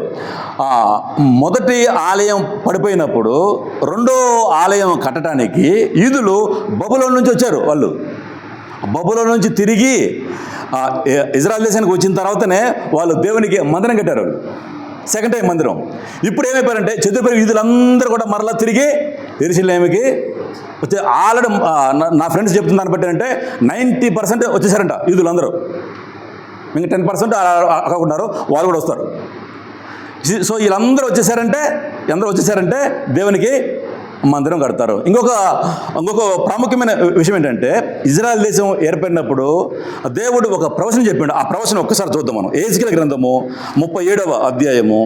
మొదటి ఆలయం పడిపోయినప్పుడు రెండో ఆలయం కట్టడానికి యూదులు బబులోను నుంచి వచ్చారు. వాళ్ళు బబులోను నుంచి తిరిగి ఇజ్రాయెల్ దేశానికి వచ్చిన తర్వాతనే వాళ్ళు దేవునికి మందిరం కట్టారు. సెకండ్ టైం మందిరం. ఇప్పుడు ఏమైపోయారంటే చెదిరిపోయిన యూదులందరూ కూడా మరలా తిరిగి యెరూషలేముకి వచ్చే ఆల్రెడీ నా ఫ్రెండ్స్ చెప్తున్న దాన్ని బట్టి అంటే 90% వచ్చేసారంట యూదులందరూ. ఇంకా 10% అక్కడ ఉన్నారు, వాళ్ళు కూడా వస్తారు. సో వీళ్ళందరూ వచ్చేసారంటే దేవునికి మందిరం కడతారు. ఇంకొక ప్రాముఖ్యమైన విషయం ఏంటంటే, ఇజ్రాయెల్ దేశం ఏర్పడినప్పుడు దేవుడు ఒక ప్రవచనం చెప్పాడు. ఆ ప్రవచనం ఒక్కసారి చూద్దాం మనం. యెహెజ్కేలు గ్రంథము 37వ అధ్యాయము.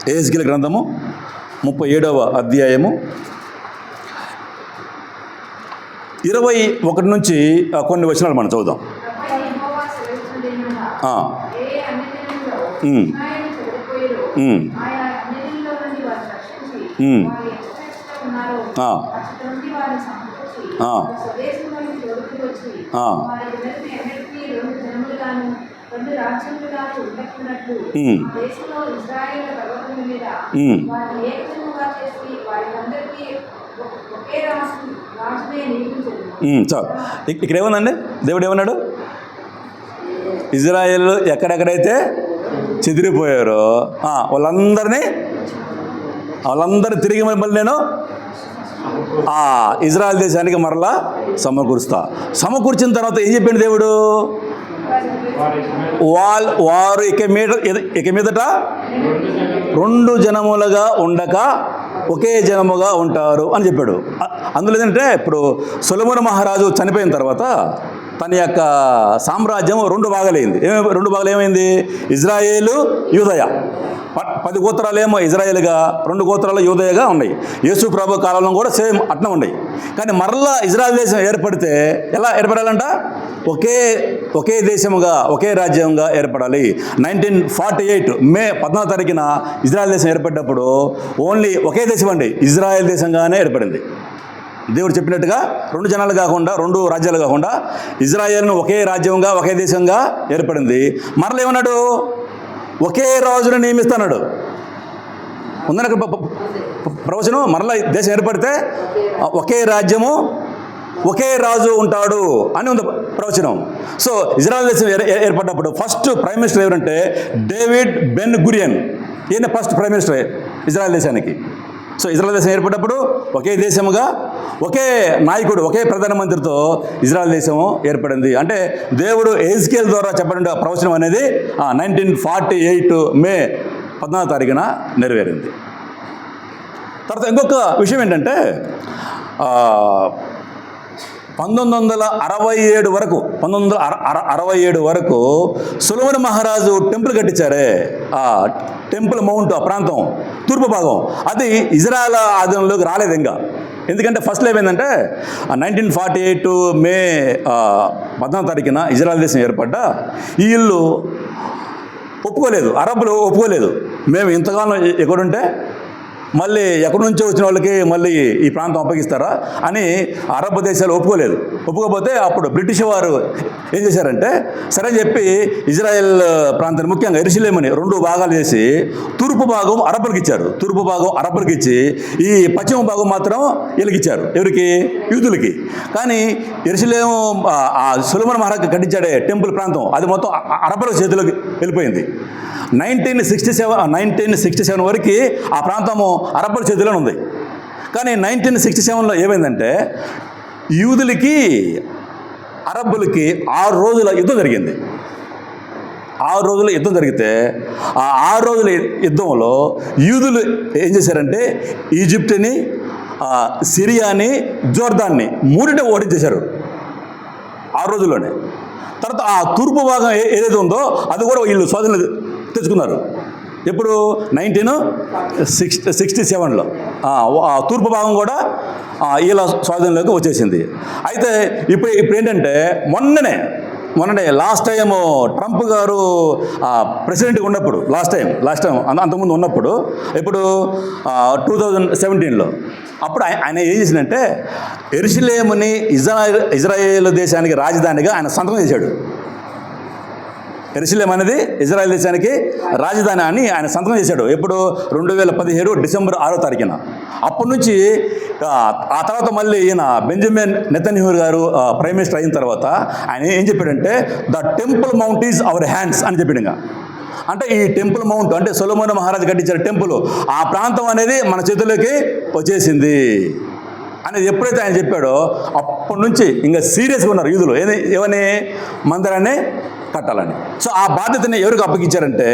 యెహెజ్కేలు గ్రంథము 37వ అధ్యాయము 21 నుంచి కొన్ని వచనాలు మనం చదువుదాం. చాలు. ఇక్కడ ఏముందండి? దేవుడు ఏమన్నాడు? ఇజ్రాయేల్ ఎక్కడెక్కడైతే చెదిరిపోయారో వాళ్ళందరినీ తిరిగి మళ్ళీ నేను ఇజ్రాయెల్ దేశానికి మరలా సమకూర్చిన తర్వాత ఏం చెప్పాడు దేవుడు? వారు ఇక మీదట 2 జనములుగా ఉండక ఒకే జనముగా ఉంటారు అని చెప్పాడు. అందులో ఏంటంటే, ఇప్పుడు సొలొమోను మహారాజు చనిపోయిన తర్వాత తన యొక్క సామ్రాజ్యం 2 భాగాలైంది. 2 భాగాలు ఏమైంది? ఇజ్రాయేలు, యూదయ. 10 గోత్రాలేమో ఇజ్రాయేల్గా, 2 గోత్రాలు యూదయగా ఉన్నాయి. యేసు ప్రభు కాలంలో కూడా సేమ్ అట్లా ఉన్నాయి. కానీ మరలా ఇజ్రాయెల్ దేశం ఏర్పడితే ఎలా ఏర్పడాలంట? ఒకే దేశముగా, ఒకే రాజ్యంగా ఏర్పడాలి. 1948 మే 14వ తారీఖున ఇజ్రాయెల్ దేశం ఏర్పడినప్పుడు ఓన్లీ ఒకే దేశం అండి, ఇజ్రాయెల్ దేశంగానే ఏర్పడింది. దేవుడు చెప్పినట్టుగా 2 జనాలు కాకుండా, 2 రాజ్యాలు కాకుండా ఇజ్రాయెల్ను ఒకే రాజ్యంగా, ఒకే దేశంగా ఏర్పడింది. మరలా ఏమన్నాడు? ఒకే రాజును నియమిస్తున్నాడు. ఉందన్న ప్రవచనం. మరలా దేశం ఏర్పడితే ఒకే రాజ్యము, ఒకే రాజు ఉంటాడు అని ఉంది ప్రవచనం. సో ఇజ్రాయెల్ దేశం ఏర్పడినప్పుడు ఫస్ట్ ప్రైమ్ మినిస్టర్ ఎవరంటే డేవిడ్ బెన్ గురియన్. ఈయన ఫస్ట్ ప్రైమ్ మినిస్టర్ ఇజ్రాయెల్ దేశానికి. సో ఇజ్రాయెల్ దేశం ఏర్పడినప్పుడు ఒకే దేశముగా, ఒకే నాయకుడు, ఒకే ప్రధానమంత్రితో ఇజ్రాయెల్ దేశం ఏర్పడింది. అంటే దేవుడు యెహెజ్కేలు ద్వారా చెప్పిన ప్రవచనం అనేది 1948 మే 14వ తారీఖున నెరవేరింది. తర్వాత ఇంకొక విషయం ఏంటంటే, 1967 వరకు సొలొమోను మహారాజు టెంపుల్ కట్టించారే, ఆ టెంపుల్ మౌంట్, ఆ ప్రాంతం తూర్పు భాగం, అది ఇజ్రాయెల్ ఆధీనంలోకి రాలేదు ఇంకా. ఎందుకంటే ఫస్ట్లో ఏమైందంటే 1948 మే 14వ తారీఖున ఇజ్రాయెల్ దేశం ఏర్పడ్డా వీళ్ళు ఒప్పుకోలేదు, అరబ్బులు ఒప్పుకోలేదు. మేము ఇంతకాలం ఎక్కడుంటే మళ్ళీ ఎక్కడి నుంచో వచ్చిన వాళ్ళకి మళ్ళీ ఈ ప్రాంతం అప్పగిస్తారా అని అరబ్ దేశాలు ఒప్పుకోకపోతే అప్పుడు బ్రిటిష్ వారు ఏం చేశారంటే, సరే చెప్పి ఇజ్రాయెల్ ప్రాంతాన్ని, ముఖ్యంగా యెరూషలేముని 2 భాగాలు చేసి తూర్పు భాగం అరబ్బులకి ఇచ్చారు. తూర్పు భాగం అరబ్బులకి ఇచ్చి ఈ పశ్చిమ భాగం మాత్రం వీళ్ళకి ఇచ్చారు. ఎవరికి? యూదులకి. కానీ యెరూషలేము సొలొమోను మహారాజు కట్టించాడే టెంపుల్ ప్రాంతం, అది మొత్తం అరబ్బుల చేతిలోకి వెళ్ళిపోయింది. 1967 వరకు ఆ ప్రాంతము అరబ్బుల చేతిలోనే ఉంది. కానీ 1967లో ఏమైందంటే, యూదులకి అరబ్బులకి 6 రోజుల యుద్ధం జరిగింది. 6 రోజుల యుద్ధం జరిగితే ఆ 6 రోజుల యుద్ధంలో యూదులు ఏం చేశారంటే ఈజిప్ట్ని, సిరియాని, జోర్దాన్ని 3 ఓడించేశారు 6 రోజుల్లోనే. తర్వాత ఆ తూర్పు భాగం ఏదైతే ఉందో అది కూడా వీళ్ళు స్వాధీనం తెచ్చుకున్నారు. ఎప్పుడు? 1967లో తూర్పు భాగం కూడా వీళ్ళ స్వాధీనంలోకి వచ్చేసింది. అయితే ఇప్పుడు ఏంటంటే మొన్ననే లాస్ట్ టైం ట్రంప్ గారు ప్రెసిడెంట్గా ఉన్నప్పుడు, లాస్ట్ టైం అంతకుముందు ఉన్నప్పుడు, ఇప్పుడు 2017లో అప్పుడు ఆయన ఏం చేసిందంటే యెరూషలేముని ఇజ్రాయేల్ దేశానికి రాజధానిగా ఆయన సంతకం చేశాడు. యెరూషలేం అనేది ఇజ్రాయెల్ దేశానికి రాజధాని అని ఆయన సంతకం చేశాడు. ఎప్పుడు? 2017 డిసెంబర్ 6వ తారీఖున. అప్పటి నుంచి ఆ తర్వాత మళ్ళీ ఈయన బెంజమిన్ నెతన్యాహు గారు ప్రైమ్ మినిస్టర్ అయిన తర్వాత ఆయన ఏం చెప్పాడంటే, the temple mount is our hands అని చెప్పాడు. ఇంకా అంటే ఈ టెంపుల్ మౌంట్ అంటే సొలొమోను మహారాజు కట్టించిన టెంపుల్, ఆ ప్రాంతం అనేది మన చేతుల్లోకి వచ్చేసింది అనేది ఎప్పుడైతే ఆయన చెప్పాడో అప్పటి నుంచి ఇంకా సీరియస్గా ఉన్నారు యూదులు. ఏమని? మందిరాన్ని కట్టాలని. సో ఆ బాధ్యతని ఎవరికి అప్పగించారంటే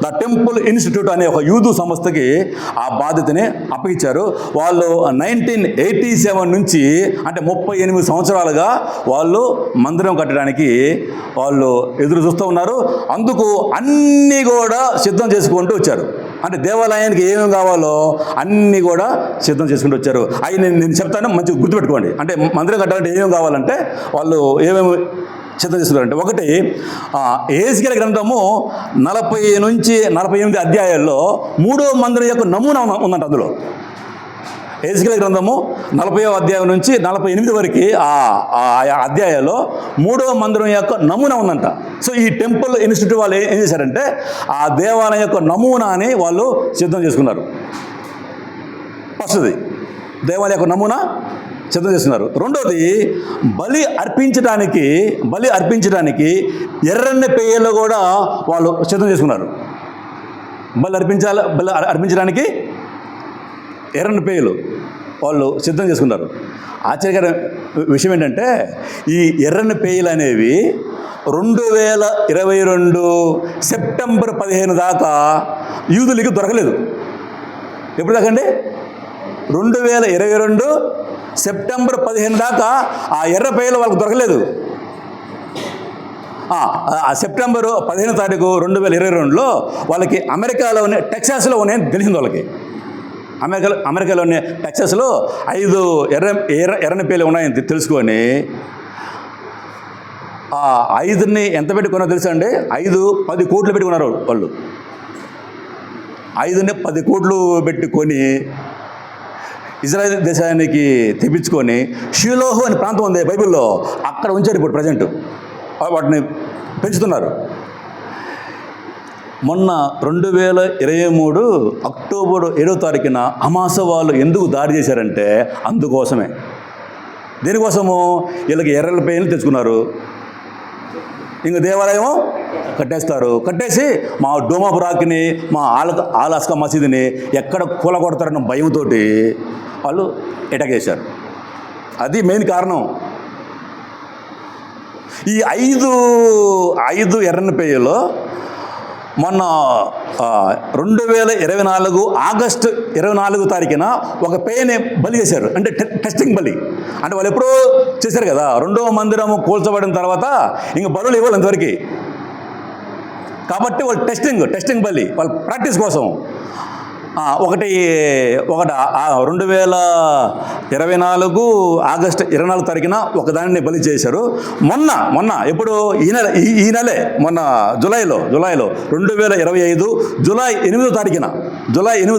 ద టెంపుల్ ఇన్స్టిట్యూట్ అనే ఒక యూదు సంస్థకి ఆ బాధ్యతని అప్పగించారు. వాళ్ళు 1987 నుంచి అంటే 38 సంవత్సరాలుగా వాళ్ళు మందిరం కట్టడానికి వాళ్ళు ఎదురు చూస్తూ ఉన్నారు. అందుకు అన్నీ కూడా సిద్ధం చేసుకుంటూ వచ్చారు. అంటే దేవాలయానికి ఏమేమి కావాలో అన్నీ కూడా సిద్ధం చేసుకుంటూ వచ్చారు. అవి నేను చెప్తాను, మంచిగా గుర్తుపెట్టుకోండి. అంటే మందిరం కట్టాలంటే ఏమేమి కావాలంటే వాళ్ళు ఏమేమి సిద్ధం చేసుకున్నారంటే, ఒకటి యెహెజ్కేలు గ్రంథము 40 నుంచి 48 అధ్యాయాల్లో 3వ మందిరం యొక్క నమూనా ఉందంట. అందులో యెహెజ్కేలు గ్రంథము 40వ అధ్యాయం నుంచి 48 వరకు ఆ అధ్యాయాల్లో 3వ మందిరం యొక్క నమూనా ఉందంట. సో ఈ టెంపుల్ ఇన్స్టిట్యూట్ వాళ్ళు ఏం చేశారంటే ఆ దేవాలయం యొక్క నమూనాని వాళ్ళు సిద్ధం చేసుకున్నారు. ఫస్ట్ది దేవాలయం యొక్క నమూనా సిద్ధం చేస్తున్నారు. రెండోది బలి అర్పించడానికి ఎర్రని పెయ్యలు కూడా వాళ్ళు సిద్ధం చేసుకున్నారు. బలి అర్పించడానికి ఎర్రని పేయలు వాళ్ళు సిద్ధం చేసుకున్నారు. ఆశ్చర్యకర విషయం ఏంటంటే ఈ ఎర్రని పేయలు అనేవి 2022 సెప్టెంబర్ 15 దాకా యూదులకి దొరకలేదు. ఎప్పుడు దాకా అండి? 2022 సెప్టెంబర్ 15 దాకా ఆ ఎర్ర పేయలు వాళ్ళకి దొరకలేదు. సెప్టెంబరు 15వ తారీఖు 2022లో వాళ్ళకి అమెరికాలోనే టెక్సాస్లో ఉన్నాయని తెలిసింది. వాళ్ళకి అమెరికాలోని టెక్సాస్లో 5 ఎర్రని పేర్లు ఉన్నాయని తెలుసుకొని 5ని ఎంత పెట్టుకున్నారో తెలుసా అండి? 10 కోట్లు పెట్టుకున్నారు వాళ్ళు. 5ని 10 కోట్లు పెట్టుకొని ఇజ్రాయెల్ దేశానికి తెప్పించుకొని షిలోహు అనే ప్రాంతం ఉంది బైబిల్లో, అక్కడ ఉంచారు. ఇప్పుడు ప్రజెంట్ వాటిని పెంచుతున్నారు. మొన్న 2023 అక్టోబర్ 7వ తారీఖున అమాస వాళ్ళు ఎందుకు దాడి చేశారంటే అందుకోసమే. దేనికోసము? వీళ్ళకి ఎర్రల పేర్లు తెచ్చుకున్నారు. ఇంక దేవాలయం కట్టేసి మా డోమాపురాక్ని, మా ఆలాస్కా మసీదుని ఎక్కడ కూలగొడతారన్న భయంతో వాళ్ళు అటాక్ చేశారు. అది మెయిన్ కారణం. ఈ 5 ఎర్రని పేయలో మొన్న 2024 ఆగస్టు 24 తారీఖున ఒక పేయని బలి చేశారు. అంటే టెస్టింగ్ బలి. అంటే వాళ్ళు ఎప్పుడో చేశారు కదా, 2వ మందిరము కూల్చబడిన తర్వాత ఇంక బలులు ఇవ్వాలి అంతవరకు. కాబట్టి వాళ్ళు టెస్టింగ్ బలి వాళ్ళ ప్రాక్టీస్ కోసం 2024 ఆగస్టు 24 తారీఖున ఒకదానిని బలి చేశారు. మొన్న ఎప్పుడు ఈ నెలే మొన్న జూలైలో 2025 జూలై 8వ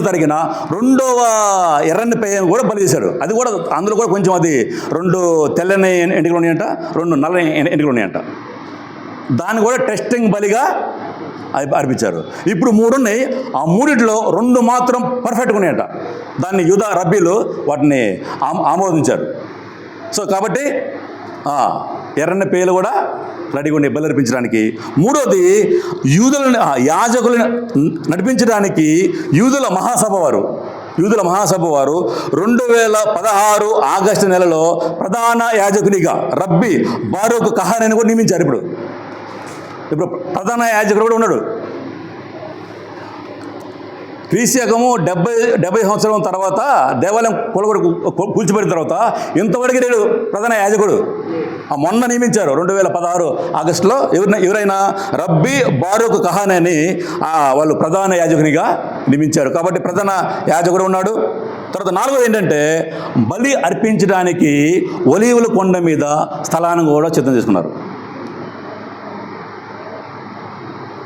తారీఖున 2వ ఎర్రని పేయను కూడా బలి చేశారు. అది కూడా అందులో కూడా కొంచెం అది 2 తెల్లని ఎంటికలు ఉన్నాయంట, 2 నల్లని ఎంటికలు ఉన్నాయంట. దాన్ని కూడా టెస్టింగ్ బలిగా అర్పించారు. ఇప్పుడు 3 ఉన్నాయి. ఆ 3లో 2 మాత్రం పర్ఫెక్ట్గా ఉన్నాయట. దాన్ని యూదా రబ్బీలు వాటిని ఆమోదించారు. సో కాబట్టి ఎర్రని పేలు కూడా రెడీగా ఉండి బలి అర్పించడానికి. 3వది యాజకులను నడిపించడానికి యూదుల మహాసభ వారు 2016 ఆగస్టు నెలలో ప్రధాన యాజకునిగా రబ్బీ బారూక్ కహానీని కూడా నియమించారు. ఇప్పుడు ప్రధాన యాజకుడు కూడా ఉన్నాడు. క్రీస్తుకము 70 సంవత్సరం తర్వాత దేవాలయం కూల్చిపడిన తర్వాత ఇంతవరకు లేడు ప్రధాన యాజకుడు. మొన్న నియమించారు 2016 ఆగస్టులో. ఎవరైనా రబ్బీ బారూక్ కహానీ అని వాళ్ళు ప్రధాన యాజకునిగా నియమించారు. కాబట్టి ప్రధాన యాజకుడు ఉన్నాడు. తర్వాత 4వది ఏంటంటే బలి అర్పించడానికి ఒలీవల కొండ మీద స్థలాన్ని కూడా సిద్ధం చేసుకున్నారు.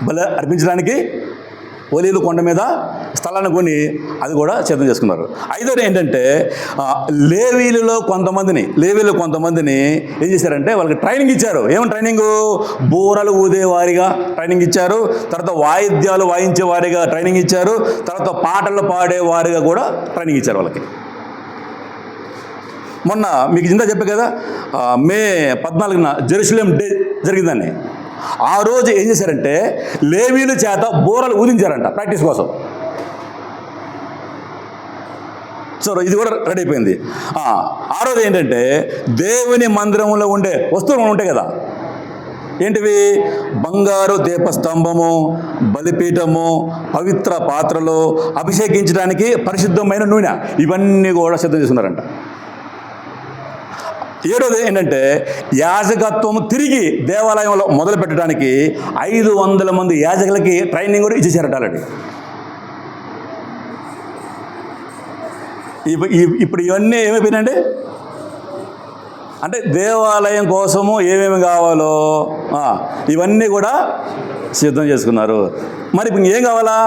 బలి అర్పించడానికి ఒలీవల కొండ మీద స్థలాన్ని కొని అది కూడా సిద్ధం చేసుకున్నారు. 5వది ఏంటంటే లేవీలు కొంతమందిని ఏం చేశారంటే వాళ్ళకి ట్రైనింగ్ ఇచ్చారు. ఏమని ట్రైనింగు? బూరలు ఊదేవారిగా ట్రైనింగ్ ఇచ్చారు. తర్వాత వాయిద్యాలు వాయించే వారిగా ట్రైనింగ్ ఇచ్చారు. తర్వాత పాటలు పాడేవారిగా కూడా ట్రైనింగ్ ఇచ్చారు వాళ్ళకి. మొన్న మీకు ఇందా చెప్పా కదా, మే 14న జెరూసలేం డే జరిగిందని. ఆ రోజు ఏం చేశారంటే లేవీల చేత బూరలు ఊదించారంట ప్రాక్టీస్ కోసం. సో ఇది కూడా రెడీ అయిపోయింది. 6వది ఏంటంటే దేవుని మందిరంలో ఉండే వస్తువులు ఉంటాయి కదా, ఏంటివి? బంగారు దీపస్తంభము, బలిపీఠము, పవిత్ర పాత్రలు, అభిషేకించడానికి పరిశుద్ధమైన నూనె, ఇవన్నీ కూడా సిద్ధం చేసుకున్నారంట. ఏడోది ఏంటంటే యాజకత్వం తిరిగి దేవాలయంలో మొదలు పెట్టడానికి 500 మంది యాజకులకి ట్రైనింగ్ కూడా ఇచ్చేసారట ఆల్రెడీ. ఇప్పుడు ఇవన్నీ ఏమైపోయినాయండి? అంటే దేవాలయం కోసము ఏమేమి కావాలో ఇవన్నీ కూడా సిద్ధం చేసుకున్నారు. మరి ఇప్పుడు ఇంకేం కావాలా?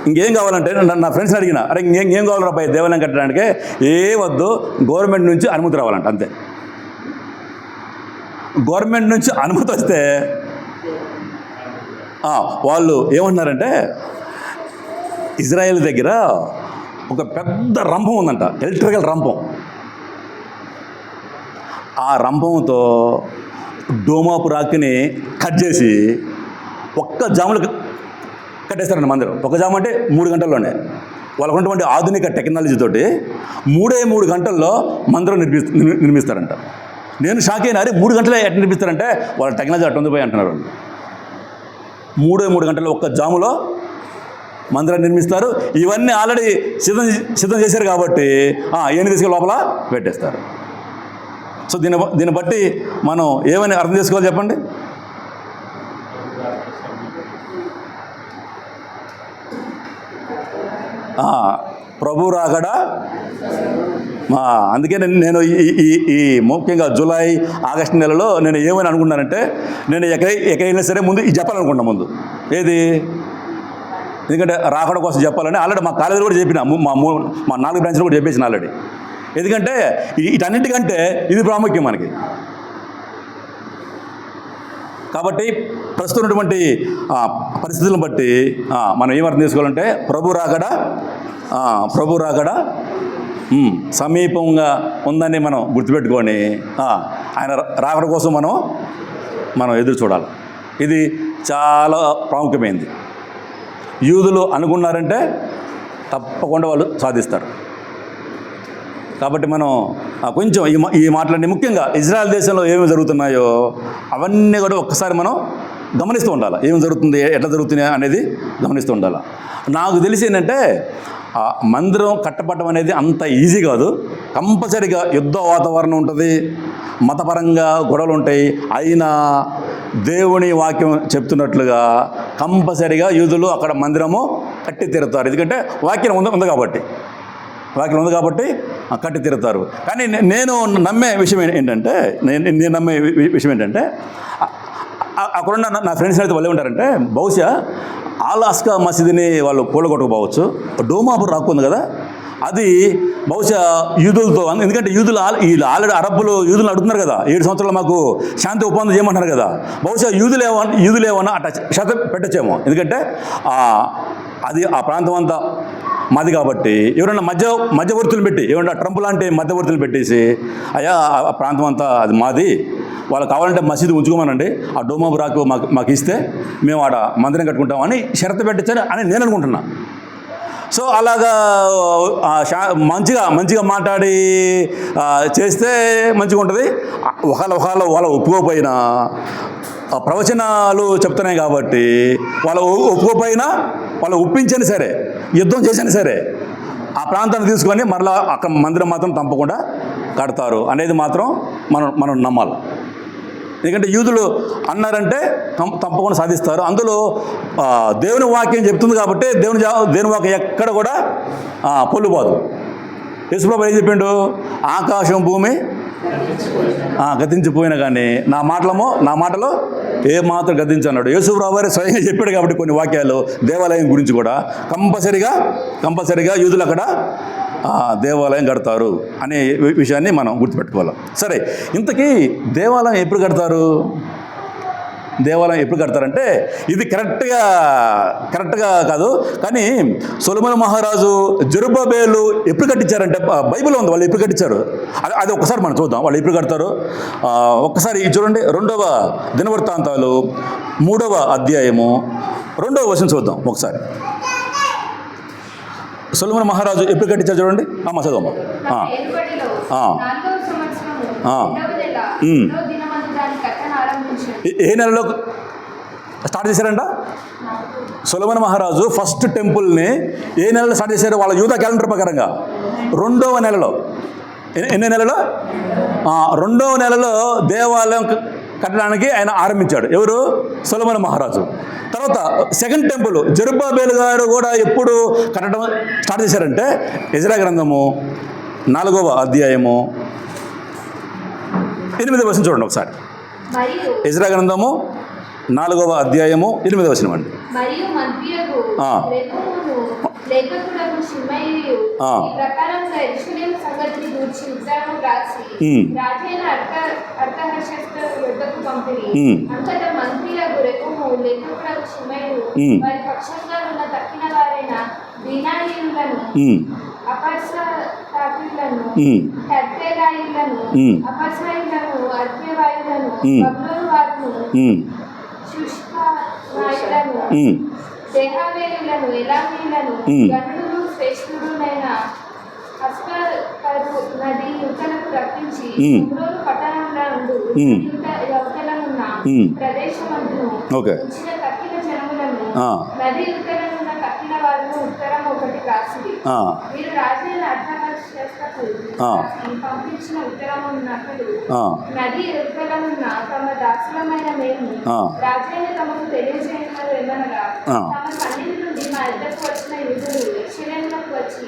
ఇంకేం కావాలంటే నా ఫ్రెండ్స్ని అడిగిన, అరే ఇంకేం కావాలరా పై దేవాలయం కట్టడానికి? ఏ వద్దు, గవర్నమెంట్ నుంచి అనుమతి రావాలంట, అంతే. గవర్నమెంట్ నుంచి అనుమతి వస్తే వాళ్ళు ఏమంటున్నారంటే, ఇజ్రాయెల్ దగ్గర ఒక పెద్ద రంపం ఉందంట, ఎలక్ట్రికల్ రంపం. ఆ రంపంతో డోమాపు రాక్ని కట్ చేసి ఒక్క జాములు కట్టేస్తారండి మందిరం. ఒక జాము అంటే 3 గంటల్లోనే. వాళ్ళకు ఉన్నటువంటి ఆధునిక టెక్నాలజీతోటి 3 గంటల్లో మందిరం నిర్మిస్తారంట. నేను షాక్ అయినా, అరే 3 గంటలే ఎట్లా నిర్మిస్తారంటే వాళ్ళ టెక్నాలజీ అటు ఉందిపోయి అంటున్నారు వాళ్ళు. 3 గంటల్లో ఒక్క జాములో మందిరాన్ని నిర్మిస్తారు. ఇవన్నీ ఆల్రెడీ సిద్ధం చేశారు కాబట్టి ఏం తీసుకెళ్ళి లోపల పెట్టేస్తారు. సో దీన్ని బట్టి మనం ఏమని అర్థం చేసుకోవాలి చెప్పండి? ప్రభు రాకడ. అందుకే నేను ఈ ముఖ్యంగా జూలై, ఆగస్టు నెలలో నేను ఏమని అనుకున్నానంటే, నేను ఎక్కడైనా సరే ముందు ఇది చెప్పాలనుకున్నా ముందు. ఏది? ఎందుకంటే రాకడ కోసం చెప్పాలని ఆల్రెడీ మా కాలేజీలో కూడా చెప్పిన, మా 4 బ్రాంచ్లు కూడా చెప్పేసిన ఆల్రెడీ. ఎందుకంటే వీటన్నిటికంటే ఇది ప్రాముఖ్యం మనకి. కాబట్టి ప్రస్తుతం ఉన్నటువంటి పరిస్థితులను బట్టి మనం ఏం అర్థం చేసుకోవాలంటే, ప్రభు రాకడ సమీపంగా ఉందని మనం గుర్తుపెట్టుకొని ఆయన రాకడ కోసం మనం ఎదురు చూడాలి. ఇది చాలా ప్రాముఖ్యమైనది. యూదులు అనుకున్నారంటే తప్పకుండా వాళ్ళు సాధిస్తారు. కాబట్టి మనం కొంచెం ఈ మాటలన్నీ ముఖ్యంగా ఇజ్రాయెల్ దేశంలో ఏమేమి జరుగుతున్నాయో అవన్నీ కూడా ఒక్కసారి మనం గమనిస్తూ ఉండాలి. ఏమి జరుగుతుంది, ఎట్లా జరుగుతున్నాయి అనేది గమనిస్తూ ఉండాలి. నాకు తెలిసి ఏంటంటే మందిరం కట్టపడడం అనేది అంత ఈజీ కాదు. కంపల్సరీగా యుద్ధ వాతావరణం ఉంటుంది, మతపరంగా గొడవలు ఉంటాయి. అయినా దేవుని వాక్యం చెప్తున్నట్లుగా కంపల్సరీగా యూదులు అక్కడ మందిరము కట్టి తీరుతారు. ఎందుకంటే వాక్యం ఉంది కాబట్టి కట్టి తీరుతారు. కానీ నేను నమ్మే విషయం ఏంటంటే అక్కడున్న నా ఫ్రెండ్స్ అయితే వాళ్ళు ఏమంటారంటే, బహుశా ఆలాస్కా మసీదుని వాళ్ళు కూలగొట్టకపోవచ్చు. డోమాపు రాక్ ఉంది కదా, అది బహుశా యూదులతో, ఎందుకంటే వీళ్ళు ఆల్రెడీ యూదులను అడుగుతున్నారు కదా, 7 సంవత్సరాలు మాకు శాంతి ఒప్పందం చేయమంటున్నారు కదా. బహుశా యూదులేమన్నా అట్లా శాతం పెట్టచ్చేమో. ఎందుకంటే అది ఆ ప్రాంతం అంతా మాది కాబట్టి ఎవరైనా మధ్యవర్తులు పెట్టి, ఏమన్నా ట్రంప్ లాంటి మధ్యవర్తులు పెట్టేసి, అయ్యా ఆ ప్రాంతం అంతా అది మాది, వాళ్ళు కావాలంటే మసీదు ఉంచుకోమనండి, ఆ డోమాపు రాకు మాకు ఇస్తే మేము ఆడ మందిరం కట్టుకుంటామని షరతు పెట్టించని అని నేను అనుకుంటున్నా. సో అలాగా మంచిగా మాట్లాడి చేస్తే మంచిగా ఉంటుంది. ఒకవేళ వాళ్ళ ఒప్పుకోపోయినా ప్రవచనాలు చెప్తున్నాయి కాబట్టి వాళ్ళు ఒప్పుకోపోయినా వాళ్ళు ఒప్పించని సరే, యుద్ధం చేసినా సరే ఆ ప్రాంతాన్ని తీసుకొని మరలా అక్కడ మందిరం మాత్రం తప్పకుండా కడతారు అనేది మాత్రం మనం నమ్మాలి. ఎందుకంటే యూదులు అన్నారంటే తప్పకుండా సాధిస్తారు. అందులో దేవుని వాక్యం చెప్తుంది కాబట్టి దేవుని వాక్యం ఎక్కడ కూడా పొల్లుపోదు. యేసుప్రభువు ఏం చెప్పిండు? ఆకాశం భూమి గతించిపోయినా కానీ నా మాటలో ఏ మాత్రం గతించన్నాడు. యేసుప్రభువు వారే స్వయంగా చెప్పాడు కాబట్టి కొన్ని వాక్యాలు దేవాలయం గురించి కూడా కంపల్సరీగా యూదులు అక్కడ దేవాలయం కడతారు అనే విషయాన్ని మనం గుర్తుపెట్టుకోవాలి. సరే, ఇంతకీ దేవాలయం ఎప్పుడు కడతారంటే ఇది కరెక్ట్గా కాదు. కానీ సొలొమోను మహారాజు జెరుబ్బాబెలు ఎప్పుడు కట్టించారంటే బైబిల్లో ఉంది, వాళ్ళు ఎప్పుడు కట్టించారు అది ఒక్కసారి మనం చూద్దాం. వాళ్ళు ఎప్పుడు కడతారు ఒక్కసారి చూడండి. 2వ దినవృత్తాంతాలు 3వ అధ్యాయము 2వ వచనం చూద్దాం ఒకసారి. సొలొమోను మహారాజు ఎప్పుడు కట్టించారు చూడండి. చదవమ్మా. ఏ నెలలో స్టార్ట్ చేశారంట? సొలొమోను మహారాజు ఫస్ట్ టెంపుల్ని ఏ నెలలో స్టార్ట్ చేశారు? వాళ్ళ యూదా క్యాలెండర్ ప్రకారంగా 2వ నెలలో. ఎన్నో నెలలో? 2వ నెలలో దేవాలయం కట్టడానికి ఆయన ఆరంభించాడు. ఎవరు? సొలొమోను మహారాజు. తర్వాత సెకండ్ టెంపుల్ జెరుబ్బాబెలు గారు కూడా ఎప్పుడు కట్టడం స్టార్ట్ చేశారంటే ఎజ్రా గ్రంథము 4వ అధ్యాయము 8వ వచనం చూడండి ఒకసారి. ఎజ్రా గ్రంథము 4వ అధ్యాయము 8వ వచనం అండి. మరియు మంత్రియగు రెహూమును లేఖకుడగు షిమయి ఈ ప్రకారంగా యెరూషలేము సంగతిని గూర్చి ఉత్తరము రాసి రాజైన అర్తహషస్త యొద్దకు పంపిరి. అంతటా మంత్రియగు రెహూము లేఖకుడగు షిమయి వారి పక్షంగా ఉన్న తక్కిన వారైన దీనానీయులను అపర్సాతాకులను టర్పేలాయిలను అపర్సాయులను అర్ధ్యవాయులను బబులోను వారును శుష్కానాయులను దేహావేయులను ఎలామీయులను గనుడు శ్రేష్ఠుడునైన అస్పరు నది యువతలకు రప్పించి ఉమ్రోను పట్టణంలో నుండి యువతలనున్న ప్రదేశమందును ఉంచిన తక్కిన జనములను నది యువతలనున్న తక్కిన వారిని ఉత్తరం ఒకటి రాసిరి. మీరు రాజైన అర్థహర్షస్తకు పంపించిన ఉత్తరమున్నట్లు నది యువతలనున్న తమ దాసులమైన మేము రాజైన తమకు తెలియజేయడం ఏమనగా తమ సన్నిధి నుండి మా ఇద్దరికి వచ్చిన యూదులు యెరూషలేమునకు వచ్చి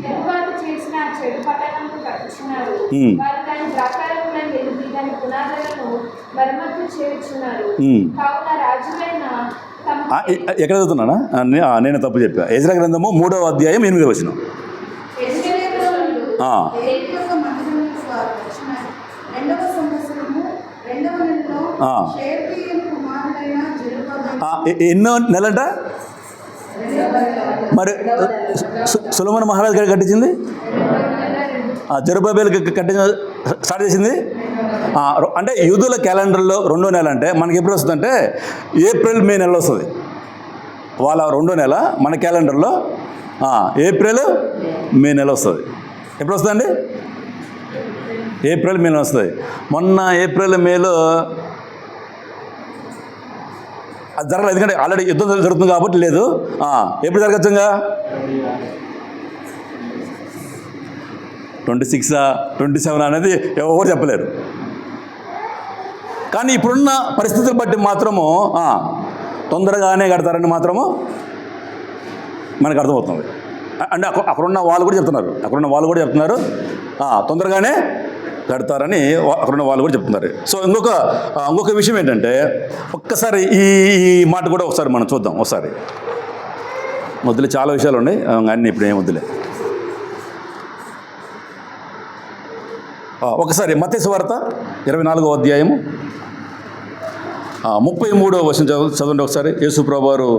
తిరుగుబాటు చేసిన చెడు పట్టణంకు కట్టుచున్నారు. వారు దాని ప్రాకారములను ఎరిగి దాని పునాదులను మరమ్మతు చేయుచున్నారు. కావున రాజులైన ఎక్కడ చదువుతున్నానా? నేను తప్పు చెప్పా. ఎజ్రా గ్రంథము 3వ అధ్యాయం 8వ వచనం. ఎన్నో నెలంట మరి సొలొమోను మహారాజు గారు కట్టించింది? జెరుబ్బాబెలు కట్టించ స్టార్ట్ చేసింది. అంటే యూదుల క్యాలెండర్లో 2వ నెల అంటే మనకి ఎప్పుడు వస్తుందంటే ఏప్రిల్ మే నెలలో వస్తుంది. వాళ్ళ 2వ నెల మన క్యాలెండర్లో ఏప్రిల్ మే నెల వస్తుంది. ఎప్పుడు వస్తుందండి? ఏప్రిల్ మే నెల వస్తుంది. మొన్న ఏప్రిల్ మేలో అది జరగలేదు, ఎందుకంటే ఆల్రెడీ యుద్ధం జరుగుతుంది కాబట్టి లేదు. ఎప్పుడు జరగచ్చుగా? 26 27 అనేది ఎవరు చెప్పలేరు. కానీ ఇప్పుడున్న పరిస్థితులు బట్టి మాత్రము తొందరగానే కడతారని మాత్రము మనకు అర్థమవుతుంది. అంటే అక్కడున్న వాళ్ళు కూడా చెప్తున్నారు తొందరగానే కడతారని అక్కడున్న వాళ్ళు కూడా చెప్తున్నారు. సో ఇంకొక విషయం ఏంటంటే ఒక్కసారి ఈ మాట కూడా ఒకసారి మనం చూద్దాం. ఒకసారి వద్దులే, చాలా విషయాలు ఉన్నాయి అన్నీ ఇప్పుడు ఏం వద్దులే. ఒకసారి మత్తయి సువార్త 24వ అధ్యాయము 33వ వచనం చదవండి ఒకసారి. యేసు ప్రభువు వారు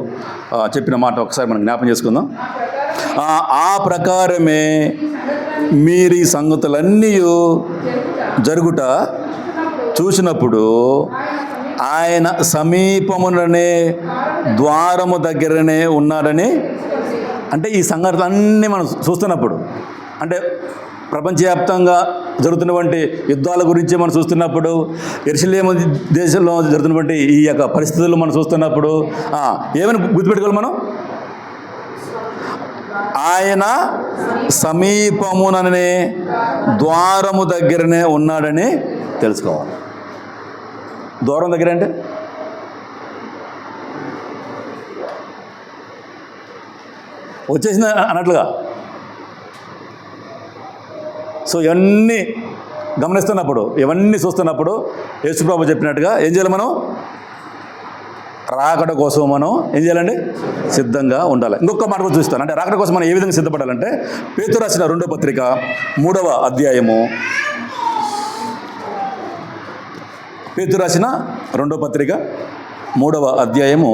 చెప్పిన మాట ఒకసారి మనం జ్ఞాపం చేసుకుందాం. ఆ ప్రకారమే మీరు ఈ సంగతులన్నీ జరుగుట చూసినప్పుడు ఆయన సమీపముననే ద్వారము దగ్గరనే ఉన్నాడని. అంటే ఈ సంగతులన్నీ మనం చూస్తున్నప్పుడు, అంటే ప్రపంచవ్యాప్తంగా జరుగుతున్నటువంటి యుద్ధాల గురించి మనం చూస్తున్నప్పుడు, యెరూషలేము దేశంలో జరుగుతున్నటువంటి ఈ యొక్క పరిస్థితులు మనం చూస్తున్నప్పుడు ఏమైనా గుర్తుపెట్టుకోవాలి మనం? ఆయన సమీపముననే ద్వారము దగ్గరనే ఉన్నాడని తెలుసుకోవాలి. ద్వారం దగ్గర అంటే వచ్చేసింది అన్నట్లుగా. సో ఇవన్నీ గమనిస్తున్నప్పుడు, ఇవన్నీ చూస్తున్నప్పుడు యేసు ప్రభువు చెప్పినట్టుగా ఏం చేయాలి? మనం రాకడ కోసం మనం ఏం చేయాలండి? సిద్ధంగా ఉండాలి. ఇంకొక మాట కూడా చూస్తాను. అంటే రాకడ కోసం మనం ఏ విధంగా సిద్ధపడాలంటే పేతురు రాసిన 2వ పత్రిక 3వ అధ్యాయము, పేతురు రాసిన 2వ పత్రిక 3వ అధ్యాయము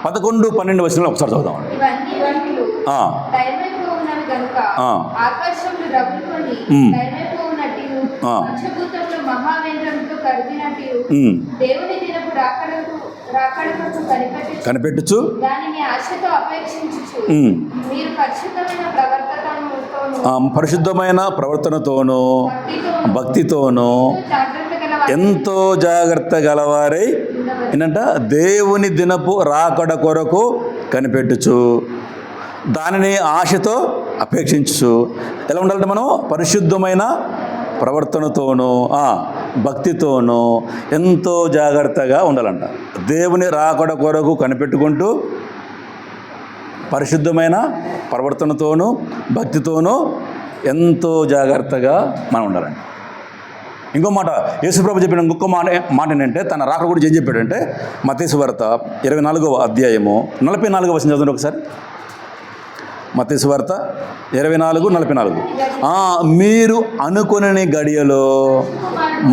11, 12 వచనాలు ఒకసారి చదువుదాం. కనిపెట్టుచు పరిశుద్ధమైన ప్రవర్తనతోనూ భక్తితోనూ ఎంతో జాగ్రత్త గలవారై ఏంటంట దేవుని దినపు రాకడ కొరకు కనిపెట్టుచు దానిని ఆశతో అపేక్షించు. ఎలా ఉండాలంటే మనం పరిశుద్ధమైన ప్రవర్తనతోనూ భక్తితోనూ ఎంతో జాగ్రత్తగా ఉండాలంట. దేవుని రాకడ కొరకు కనిపెట్టుకుంటూ పరిశుద్ధమైన ప్రవర్తనతోనూ భక్తితోనూ ఎంతో జాగ్రత్తగా మనం ఉండాలండి. ఇంకో మాట యేసుప్రభు చెప్పిన ఇంకొక మాట ఏంటంటే తన రాకడ గురించి ఏం చెప్పాడంటే మత్తయి సువార్త 24వ అధ్యాయము 44వ వచనం చదవండి ఒకసారి. మత్తయి సువార్త 24:44. మీరు అనుకొనని గడియలో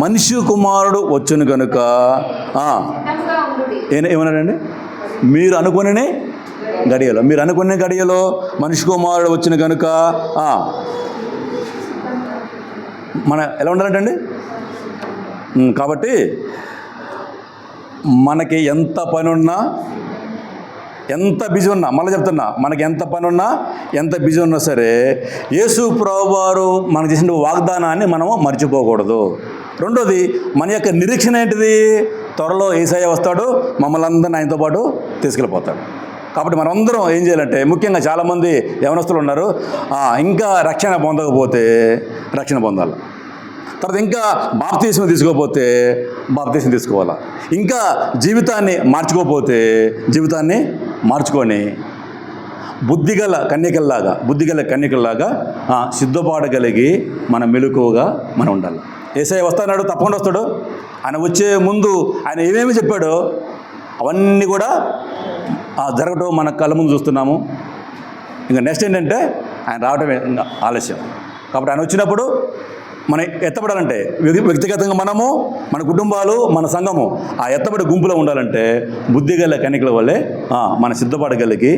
మనిషి కుమారుడు వచ్చును కనుక ఏమన్నాడండి? మీరు అనుకొనని గడియలో మనిషి కుమారుడు వచ్చిన కనుక మన ఎలా ఉండాలంటండి? కాబట్టి మనకి ఎంత పని ఉన్నా ఎంత బిజీ ఉన్నా, మళ్ళీ చెప్తున్నా, మనకి ఎంత పని ఉన్నా ఎంత బిజీ ఉన్నా సరే యేసు ప్రభువారు మనకు చేసిన వాగ్దానాన్ని మనము మర్చిపోకూడదు. రెండోది మన యొక్క నిరీక్షణ ఏంటిది? త్వరలో యేసయ్య వస్తాడు, మమ్మల్ని అందరినీ ఆయనతో పాటు తీసుకెళ్ళిపోతాడు. కాబట్టి మనమందరం ఏం చేయాలంటే, ముఖ్యంగా చాలామంది యవనస్తులు ఉన్నారు, ఇంకా రక్షణ పొందకపోతే రక్షణ పొందాలి. తర్వాత ఇంకా బాప్తీసం తీసుకోకపోతే బాప్తీసం తీసుకోవాలా. ఇంకా జీవితాన్ని మార్చుకోకపోతే జీవితాన్ని మార్చుకొని బుద్ధిగల కన్యకల్లాగా సిద్ధపాడగలిగి మన మెలకువగా మనం ఉండాలి. యేసయ్య వస్తాడు, తప్పకుండా వస్తాడు. ఆయన వచ్చే ముందు ఆయన ఏమేమి చెప్పాడో అవన్నీ కూడా జరగటం మన కళ్ళ ముందు చూస్తున్నాము. ఇంకా నెక్స్ట్ ఏంటంటే ఆయన రావటమే ఆలస్యం. కాబట్టి ఆయన వచ్చినప్పుడు మనం ఎత్తబడాలంటే వ్యక్తిగతంగా మనము, మన కుటుంబాలు, మన సంఘము ఎత్తబడే గుంపులో ఉండాలంటే బుద్ధిగల కన్యకల వల్లే మన సిద్ధపడగలిగి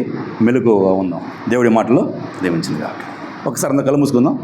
మెలకువగా ఉందాం. దేవుడి మాటలు దీవించింది కాక. ఒకసారి అందరూ కళ్ళు మూసుకుందాం.